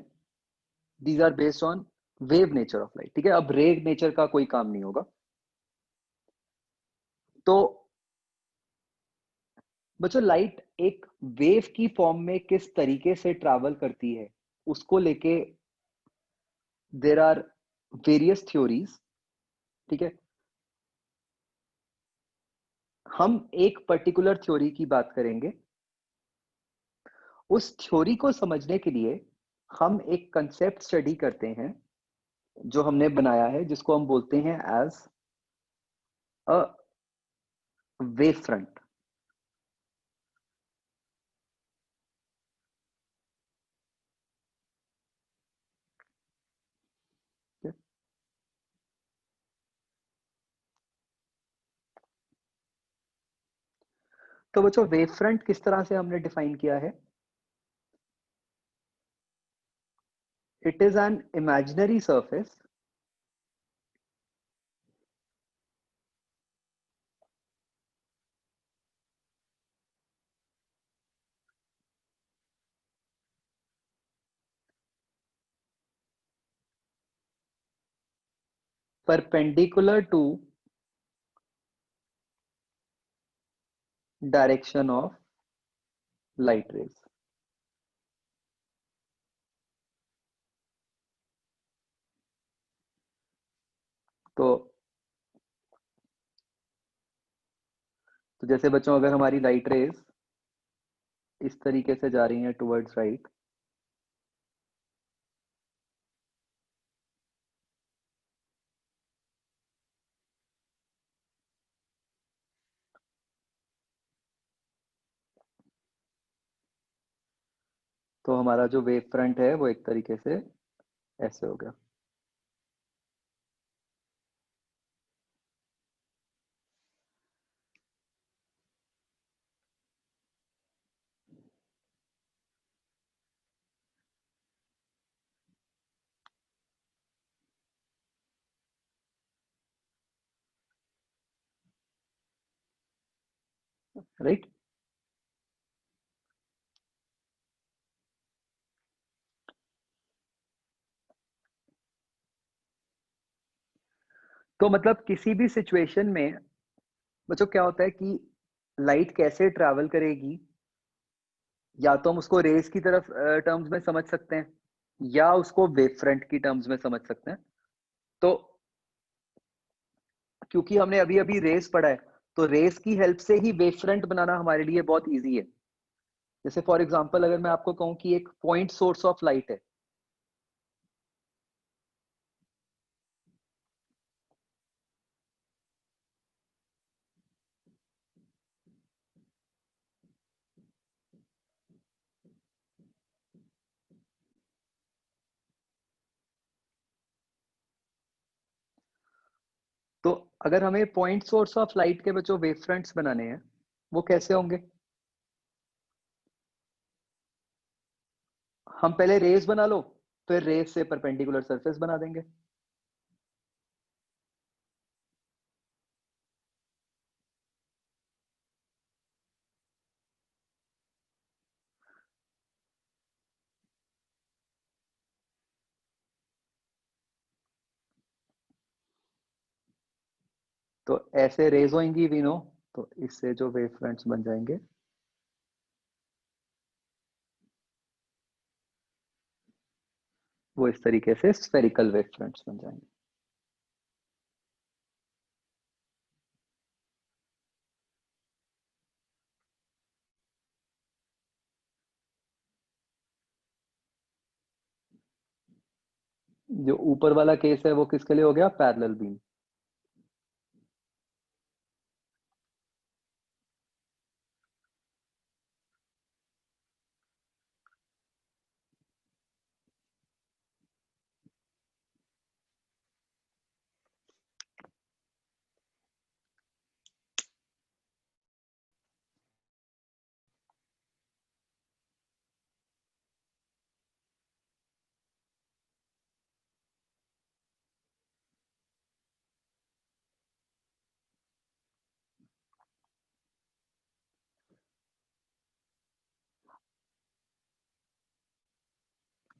these are based on wave nature of light, ठीक है। अब रे नेचर का कोई काम नहीं होगा। तो बच्चों लाइट एक वेव की फॉर्म में किस तरीके से ट्रैवल करती है, उसको लेके देर आर वेरियस थ्योरीज, ठीक है। हम एक पर्टिकुलर थ्योरी की बात करेंगे। उस थ्योरी को समझने के लिए हम एक कंसेप्ट स्टडी करते हैं जो हमने बनाया है, जिसको हम बोलते हैं एज अ वेव फ्रंट। तो बच्चों वेव फ्रंट किस तरह से हमने डिफाइन किया है? It is an imaginary surface perpendicular to direction of light rays. तो जैसे बच्चों अगर हमारी लाइट रेज इस तरीके से जा रही हैं टुवर्ड्स राइट, तो हमारा जो वेव फ्रंट है वो एक तरीके से ऐसे हो गया। राइट? तो मतलब किसी भी सिचुएशन में बच्चों क्या होता है कि लाइट कैसे ट्रैवल करेगी, या तो हम उसको रेस की तरफ टर्म्स में समझ सकते हैं या उसको वेव फ्रंट की टर्म्स में समझ सकते हैं। तो क्योंकि हमने अभी अभी रेस पढ़ा है, तो रेस की हेल्प से ही वेव फ्रंट बनाना हमारे लिए बहुत इजी है। जैसे फॉर एग्जांपल अगर मैं आपको कहूं कि एक पॉइंट सोर्स ऑफ लाइट है, तो अगर हमें पॉइंट सोर्स ऑफ लाइट के बच्चों वेव फ्रंट्स बनाने हैं, वो कैसे होंगे? हम पहले रेस बना लो, फिर रेस से परपेंडिकुलर सरफेस बना देंगे। तो ऐसे रेज होंगी वी नो, तो इससे जो वेव फ्रंट्स बन जाएंगे वो इस तरीके से स्फेरिकल वेव फ्रंट्स बन जाएंगे। जो ऊपर वाला केस है वो किसके लिए हो गया? Parallel beam.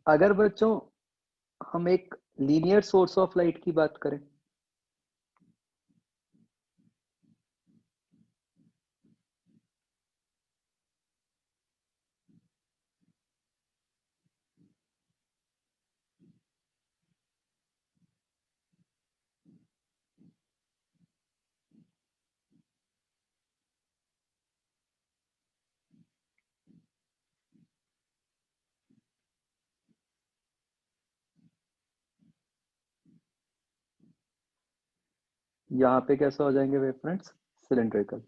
अगर बच्चों हम एक लीनियर सोर्स ऑफ लाइट की बात करें, यहाँ पे कैसे हो जाएंगे wave fronts? Cylindrical.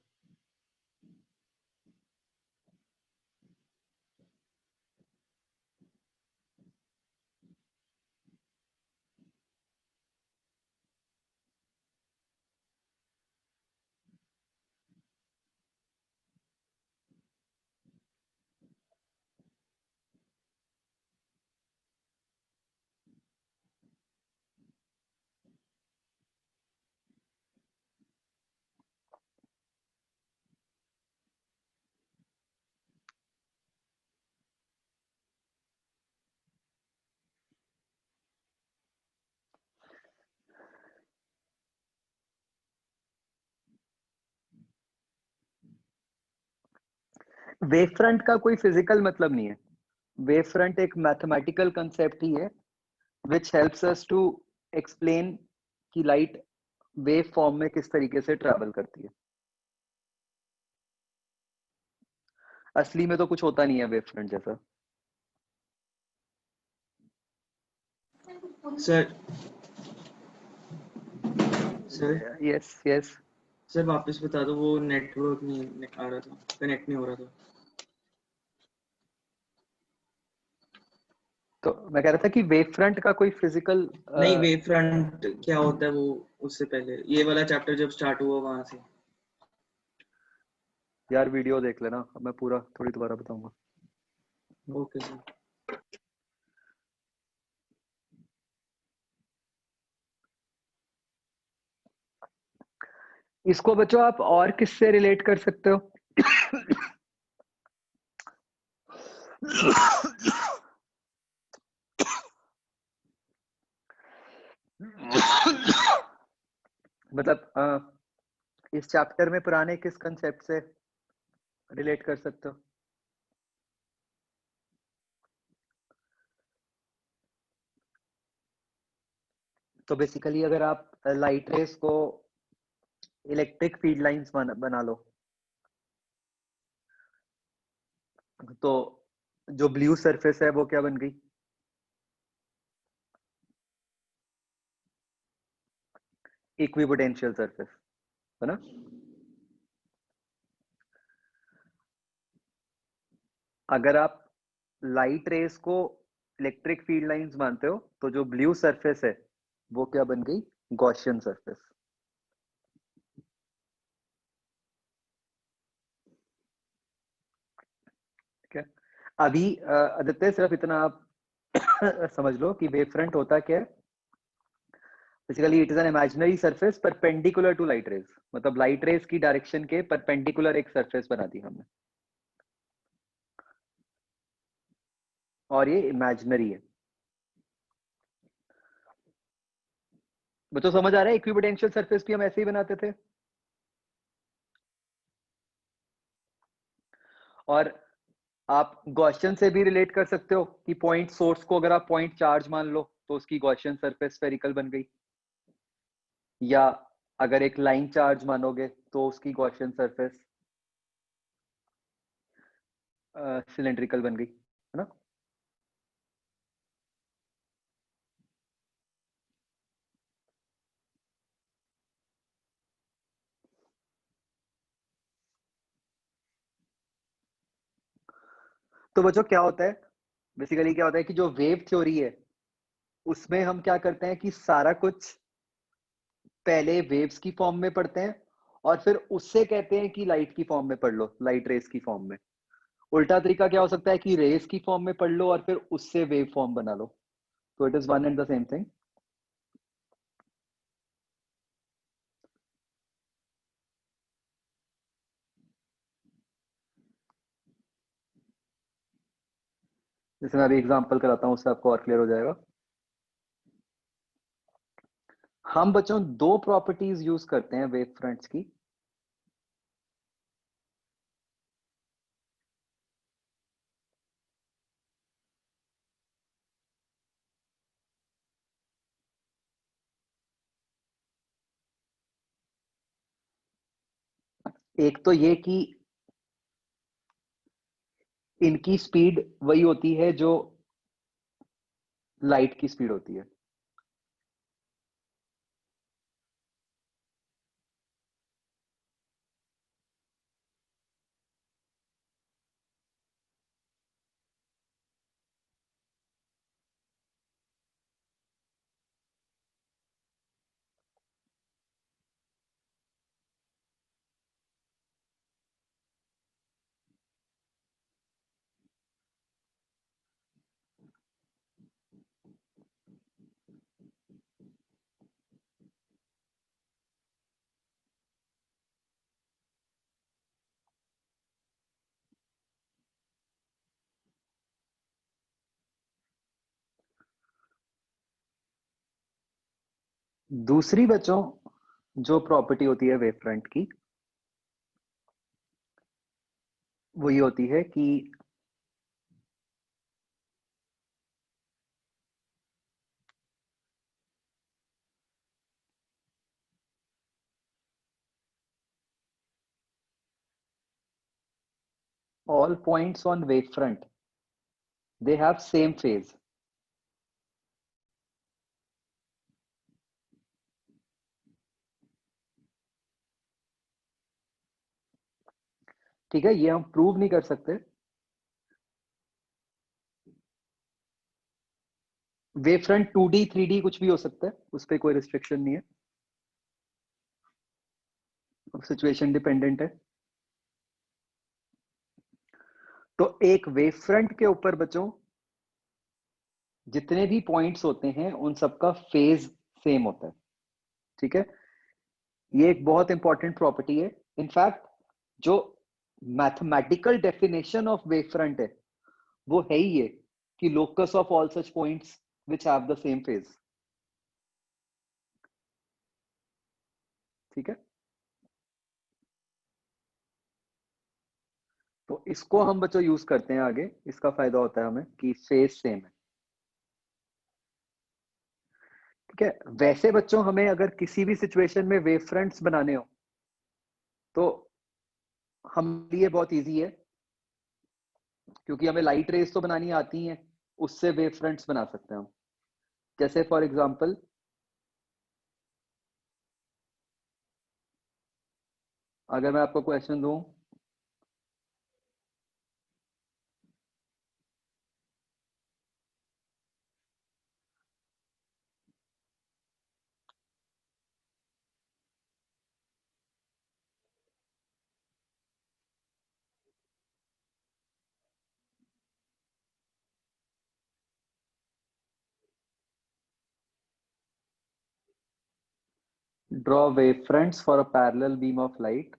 Wave front का कोई फिजिकल मतलब नहीं है, वेव फ्रंट एक मैथमेटिकल कंसेप्ट ही है which helps us to explain कि लाइट वेव फॉर्म में किस तरीके से ट्रैवल करती है। असली में तो कुछ होता नहीं है वेव फ्रंट जैसा। Sir sir yes yes sir वापस बता दो, वो नेटवर्क नहीं आ रहा था, कनेक्ट नहीं हो रहा था। तो मैं कह रहा था कि वेव फ्रंट का कोई फिजिकल नहीं, वेव फ्रंट क्या होता है वो, उससे पहले ये वाला चैप्टर जब स्टार्ट हुआ वहां से। यार वीडियो देख लेना, मैं पूरा थोड़ी दोबारा बताऊंगा। Okay sir. इसको बच्चों आप और किससे रिलेट कर सकते हो? मतलब इस चैप्टर में पुराने किस कंसेप्ट से रिलेट कर सकते हो? तो बेसिकली अगर आप लाइट रेस को इलेक्ट्रिक फील्ड लाइंस बना लो, तो जो ब्लू सरफेस है वो क्या बन गई? इक्विपोटेंशियल सरफेस, है ना? अगर आप लाइट रेस को इलेक्ट्रिक फील्ड लाइंस मानते हो तो जो ब्लू सरफेस है वो क्या बन गई? Gaussian surface. ठीक है, अभी आदित्य सिर्फ इतना आप समझ लो कि वेव फ्रंट होता क्या है। Basically it is an imaginary surface perpendicular to light rays, मतलब लाइट रेज की डायरेक्शन के परपेंडिकुलर एक सरफेस बना दी हमने, और ये इमेजिनरी है। बच्चों समझ आ रहा है? इक्विपोटेंशियल सरफेस भी हम ऐसे ही बनाते थे। और आप गॉसियन से भी रिलेट कर सकते हो कि पॉइंट सोर्स को अगर आप पॉइंट चार्ज मान लो तो उसकी गॉसियन सरफेस स्फेरिकल बन गई, या अगर एक लाइन चार्ज मानोगे तो उसकी गॉसियन सरफेस सिलेंड्रिकल बन गई, है ना? तो बच्चों क्या होता है, बेसिकली क्या होता है कि जो वेव थ्योरी है उसमें हम क्या करते हैं कि सारा कुछ पहले वेव्स की फॉर्म में पढ़ते हैं और फिर उससे कहते हैं कि लाइट की फॉर्म में पढ़ लो, लाइट रेस की फॉर्म में। उल्टा तरीका क्या हो सकता है कि रेस की फॉर्म में पढ़ लो और फिर उससे वेव फॉर्म बना लो। तो it is one and the same thing. जैसे मैं अभी एग्जांपल कराता हूँ उससे आपको और क्लियर हो जाएगा। हम बच्चों दो प्रॉपर्टीज यूज करते हैं वेव फ्रंट्स की। एक तो ये कि इनकी स्पीड वही होती है जो लाइट की स्पीड होती है। दूसरी बच्चों जो प्रॉपर्टी होती है वेव फ्रंट की वही होती है कि all points on wavefront, they have same phase. ठीक है, ये हम प्रूव नहीं कर सकते। वेवफ्रंट 2D 3D कुछ भी हो सकता है, उस पर कोई रिस्ट्रिक्शन नहीं है, सिचुएशन डिपेंडेंट है। तो एक वेवफ्रंट के ऊपर बच्चों जितने भी पॉइंट्स होते हैं उन सबका फेज सेम होता है। ठीक है, ये एक बहुत इंपॉर्टेंट प्रॉपर्टी है। इनफैक्ट जो मैथमेटिकल डेफिनेशन ऑफ वेवफ्रंट है वो है ही ये कि locus of all such points which have the same phase. ठीक है, तो इसको हम बच्चों यूज करते हैं आगे, इसका फायदा होता है हमें कि फेज सेम है। ठीक है, वैसे बच्चों हमें अगर किसी भी सिचुएशन में वेव फ्रंट्स बनाने हो तो हम लिए बहुत इजी है, क्योंकि हमें लाइट रेज तो बनानी आती हैं, उससे वेव फ्रंट्स बना सकते हैं हम। जैसे फॉर एग्जांपल अगर मैं आपको क्वेश्चन दूं, draw wave fronts for a parallel beam of light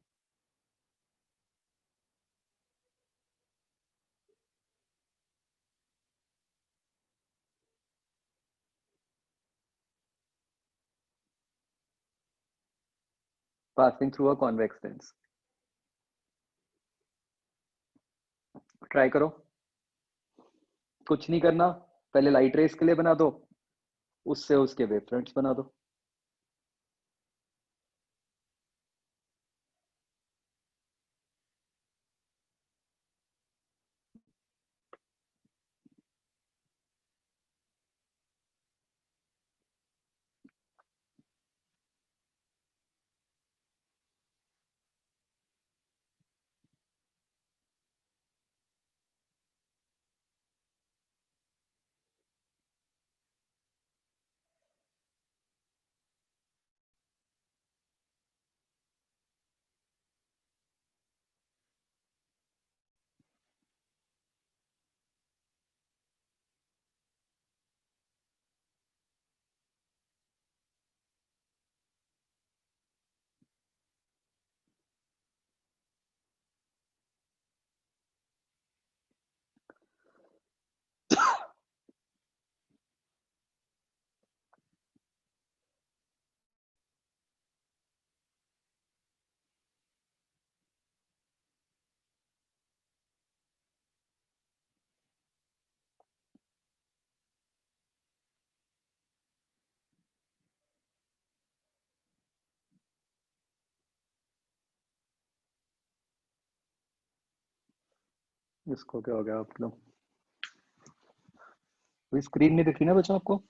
passing through a convex lens। Try करो, कुछ नहीं करना, पहले लाइट रेस के लिए बना दो, उससे उसके वेव फ्रंट्स बना दो। इसको क्या हो गया, आप लोग स्क्रीन नहीं दिख रही ना बच्चों आपको?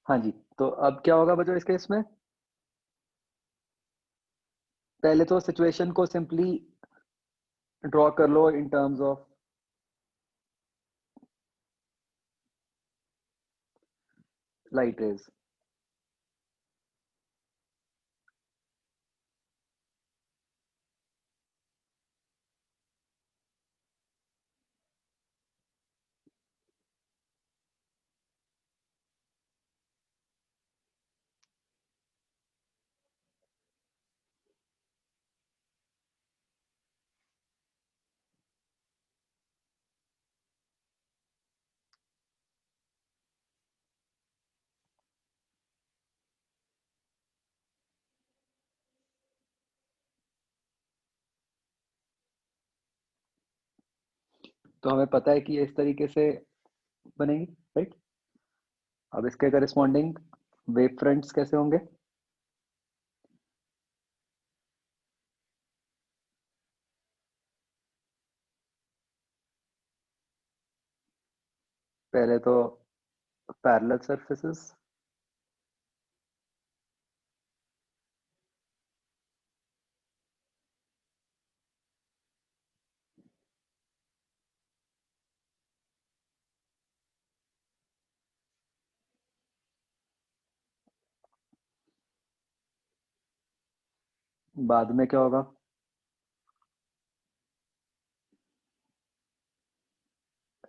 हाँ जी, तो अब क्या होगा बच्चों इस केस में? पहले तो सिचुएशन को सिंपली ड्रॉ कर लो in terms of light rays. तो हमें पता है कि ये इस तरीके से बनेगी, राइट? अब इसके करस्पॉन्डिंग वेव फ्रंट्स कैसे होंगे? पहले तो पैरेलल सरफेसेस, बाद में क्या होगा?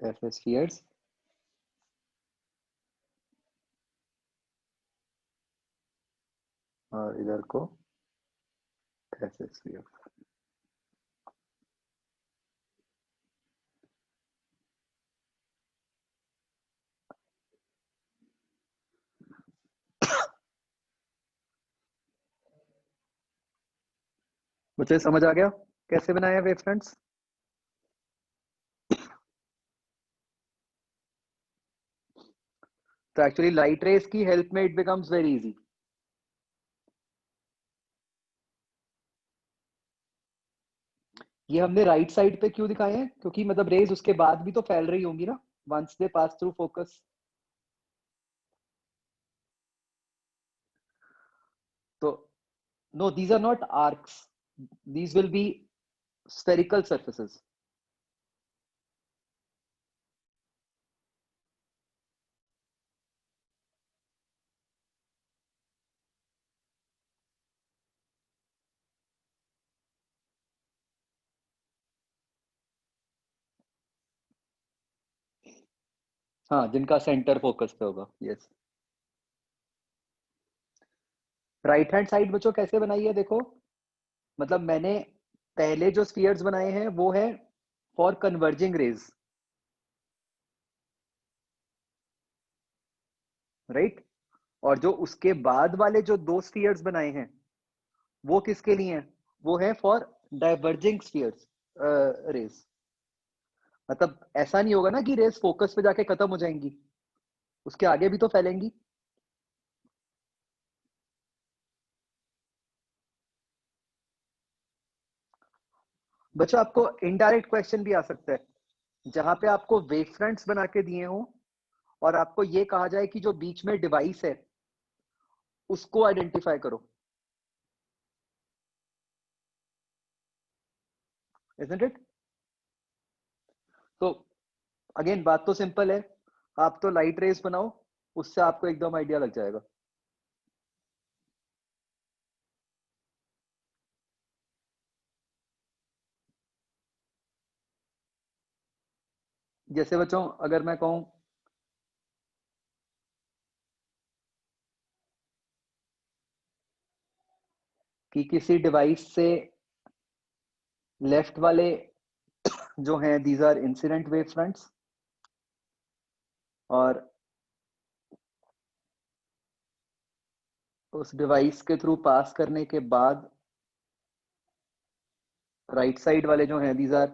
ऐसे स्फीयर्स, और इधर को ऐसे स्फीयर्स। मुझे समझ आ गया कैसे बनाया वेव फ्रंट्स? तो एक्चुअली लाइट रेज की हेल्प में इट बिकम्स वेरी इजी। ये हमने राइट साइड पे क्यों दिखाए हैं? क्योंकि मतलब रेज उसके बाद भी तो फैल रही होंगी ना, once they pass through focus. तो no, these are not arcs, these will be spherical surfaces. हाँ, जिनका सेंटर फोकस पे होगा, यस। राइट हैंड साइड बच्चों कैसे बनाई है देखो, मतलब मैंने पहले जो स्फीयर्स बनाए हैं वो है फॉर कन्वर्जिंग रेज, राइट? और जो उसके बाद वाले जो दो स्फीयर्स बनाए हैं वो किसके लिए हैं? वो है फॉर डाइवर्जिंग स्फीयर्स रेज। मतलब ऐसा नहीं होगा ना कि रेज फोकस पे जाके खत्म हो जाएंगी, उसके आगे भी तो फैलेंगी। बच्चों आपको इनडायरेक्ट क्वेश्चन भी आ सकता है जहां पे आपको वेव फ्रंट्स बना के दिए हो और आपको ये कहा जाए कि जो बीच में डिवाइस है उसको आइडेंटिफाई करो, इजंट इट? तो अगेन बात तो सिंपल है, आप तो लाइट रेस बनाओ, उससे आपको एकदम आइडिया लग जाएगा। जैसे बच्चों अगर मैं कहूं कि किसी डिवाइस से लेफ्ट वाले जो हैं these are incident wave fronts, और उस डिवाइस के थ्रू पास करने के बाद राइट साइड वाले जो हैं these are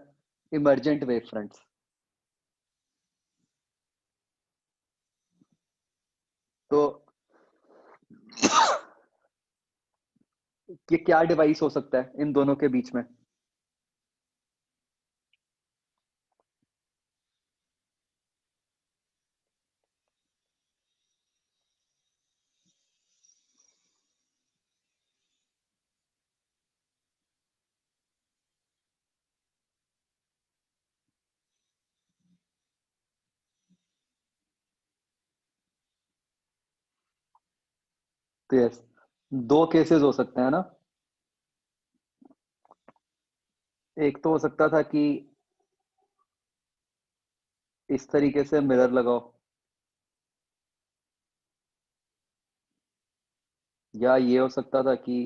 emergent wave fronts. तो ये क्या डिवाइस हो सकता है इन दोनों के बीच में? तो यस, दो केसेस हो सकते हैं ना। एक तो हो सकता था कि इस तरीके से मिरर लगाओ, या ये हो सकता था कि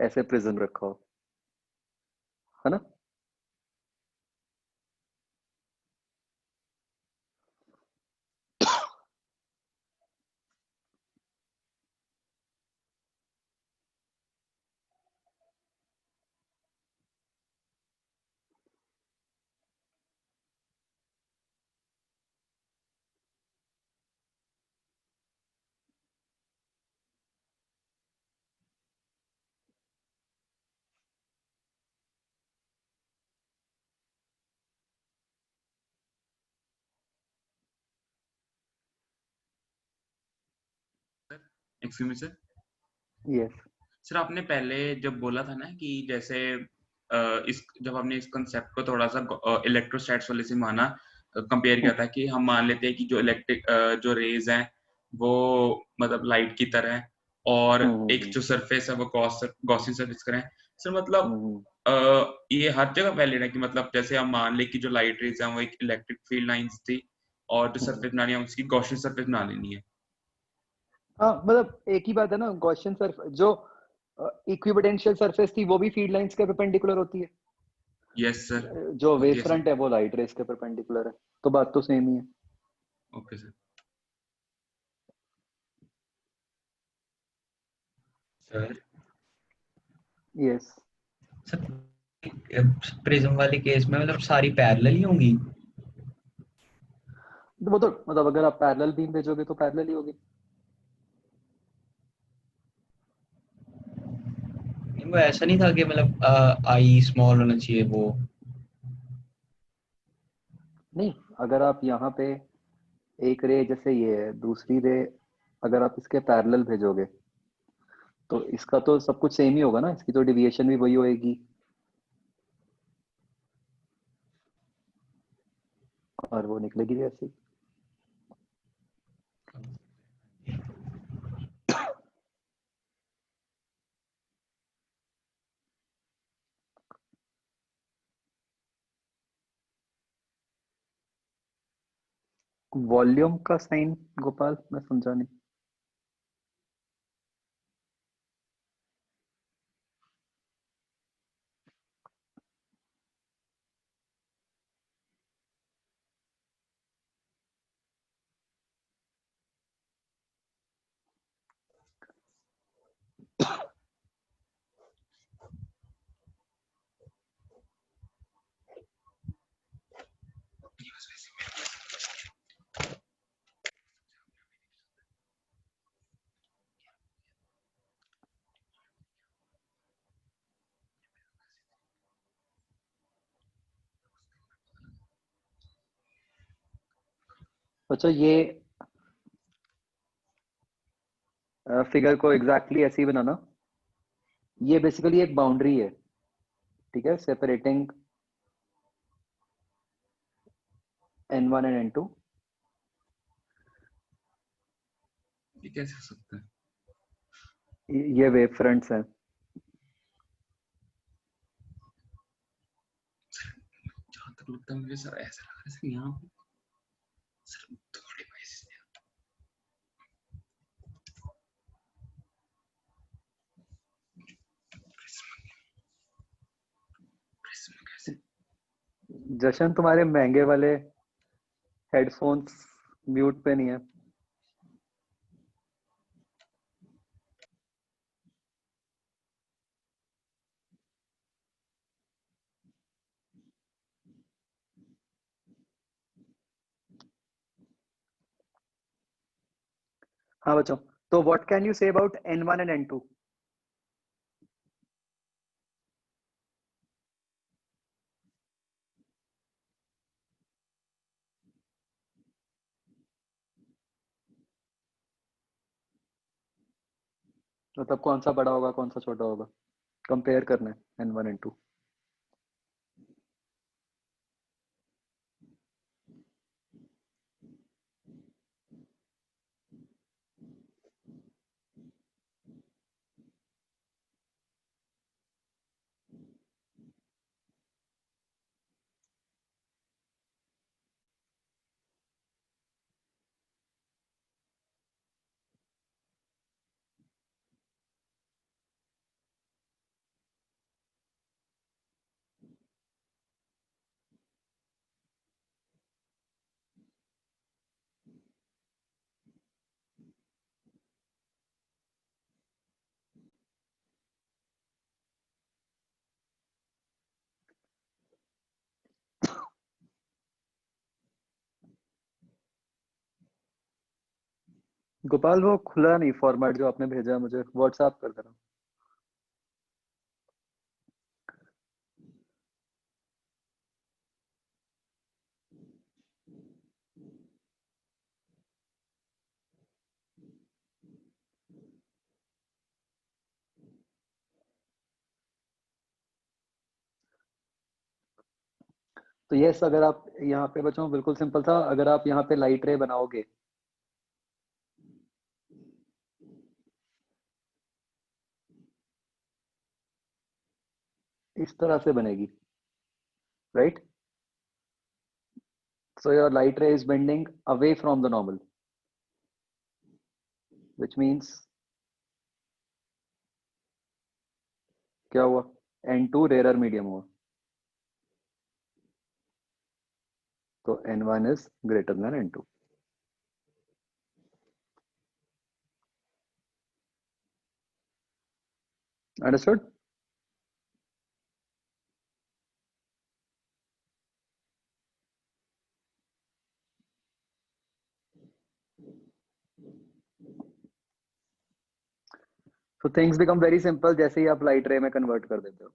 ऐसे प्रिज्म रखा हो, है ना। Excuse me sir. Yes. Sir आपने पहले जब बोला था ना कि जैसे इस जब हमने इस कंसेप्ट को थोड़ा सा इलेक्ट्रोस्टैट्स वाले से माना, कंपेयर किया था कि हम मान लेते हैं कि जो इलेक्ट्रिक जो रेज हैं वो मतलब लाइट की तरह है, और एक जो सरफेस है वो गॉसियन सरफेस करें। सर मतलब ये हर जगह वैलिड है कि मतलब जैसे हम मान ले कि जो लाइट रेज है वो एक इलेक्ट्रिक फील्ड लाइंस थी, और जो सरफेस बनानी है उसकी गॉसियन सरफेस बना लेनी है। हाँ, मतलब एक ही बात है ना। गॉसियन सरफेस जो इक्विपोटेंशियल सरफेस थी वो भी फील्ड लाइंस के परपेंडिकुलर होती है। यस सर, जो होती वेव है सर। फ्रंट है वो लाइट रेस के परपेंडिकुलर है, तो बात तो सेम ही है। Okay sir. Sir yes. Sir prism वाले केस में मतलब सारी पैरेलल ही होंगी। वो तो मतलब अगर आप पैरेलल बीम भेजोगे तो पैरेलल ही होगी। नहीं, वो ऐसा नहीं था कि मतलब आई स्मॉल होना चाहिए वो। नहीं, अगर आप यहाँ पे एक रे जैसे ये है, दूसरी रे अगर आप इसके पैरेलल भेजोगे तो इसका तो सब कुछ सेम ही होगा ना, इसकी तो डिविएशन भी वही होएगी और वो निकलेगी भी ऐसे ही। वॉल्यूम का साइन गोपाल मैं समझा नहीं। अच्छा, ये फिगर को एग्जैक्टली ऐसे ही बनाना। ये बेसिकली एक बाउंड्री है, ठीक है, सेपरेटिंग n1 एंड n2। ये कैसे हो सकता है? ये वेव फ्रंट्स हैं। जहाँ तक लगता है मुझे सर ऐसा लग रहा है सर यहाँ पे सर दो डिवाइस हैं। प्रिज्म कैसे? जशन, तुम्हारे महंगे वाले हेडफोन्स म्यूट पे नहीं है। हाँ बच्चों, तो what can you say about n1 and n2? मतलब कौन सा बड़ा होगा कौन सा छोटा होगा, कंपेयर करना है n1 n2। गोपाल वो खुला नहीं फॉर्मेट जो आपने भेजा मुझे, व्हाट्सएप कर देना। तो यस, अगर आप यहाँ पे बच्चों बिल्कुल सिंपल था, अगर आप यहाँ पे लाइट रे बनाओगे इस तरह से बनेगी, right? So your light ray is bending away from the normal, which means क्या हुआ? N2 rarer medium हुआ, तो N1 is greater than N2. Understood? So things become very simple जैसे ही आप लाइट रे में कन्वर्ट कर देते हो।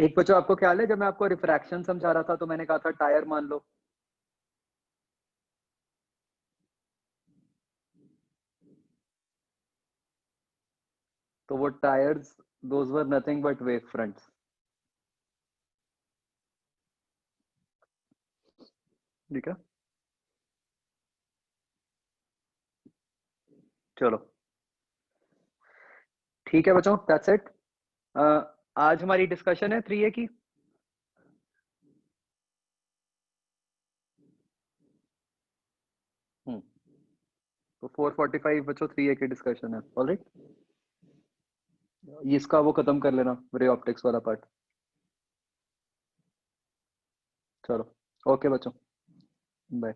एक बच्चों आपको ख्याल है जब मैं आपको रिफ्रैक्शन समझा रहा था तो मैंने कहा था टायर मान लो, तो वो tyres those were nothing but wave fronts. ठीक है, चलो ठीक है बच्चों, दैट्स इट। आज हमारी डिस्कशन है 3A की। तो 4:45 बच्चों 3A की डिस्कशन है, ऑलराइट। इसका वो खत्म कर लेना, रे ऑप्टिक्स वाला पार्ट। चलो ओके बच्चों, बाय।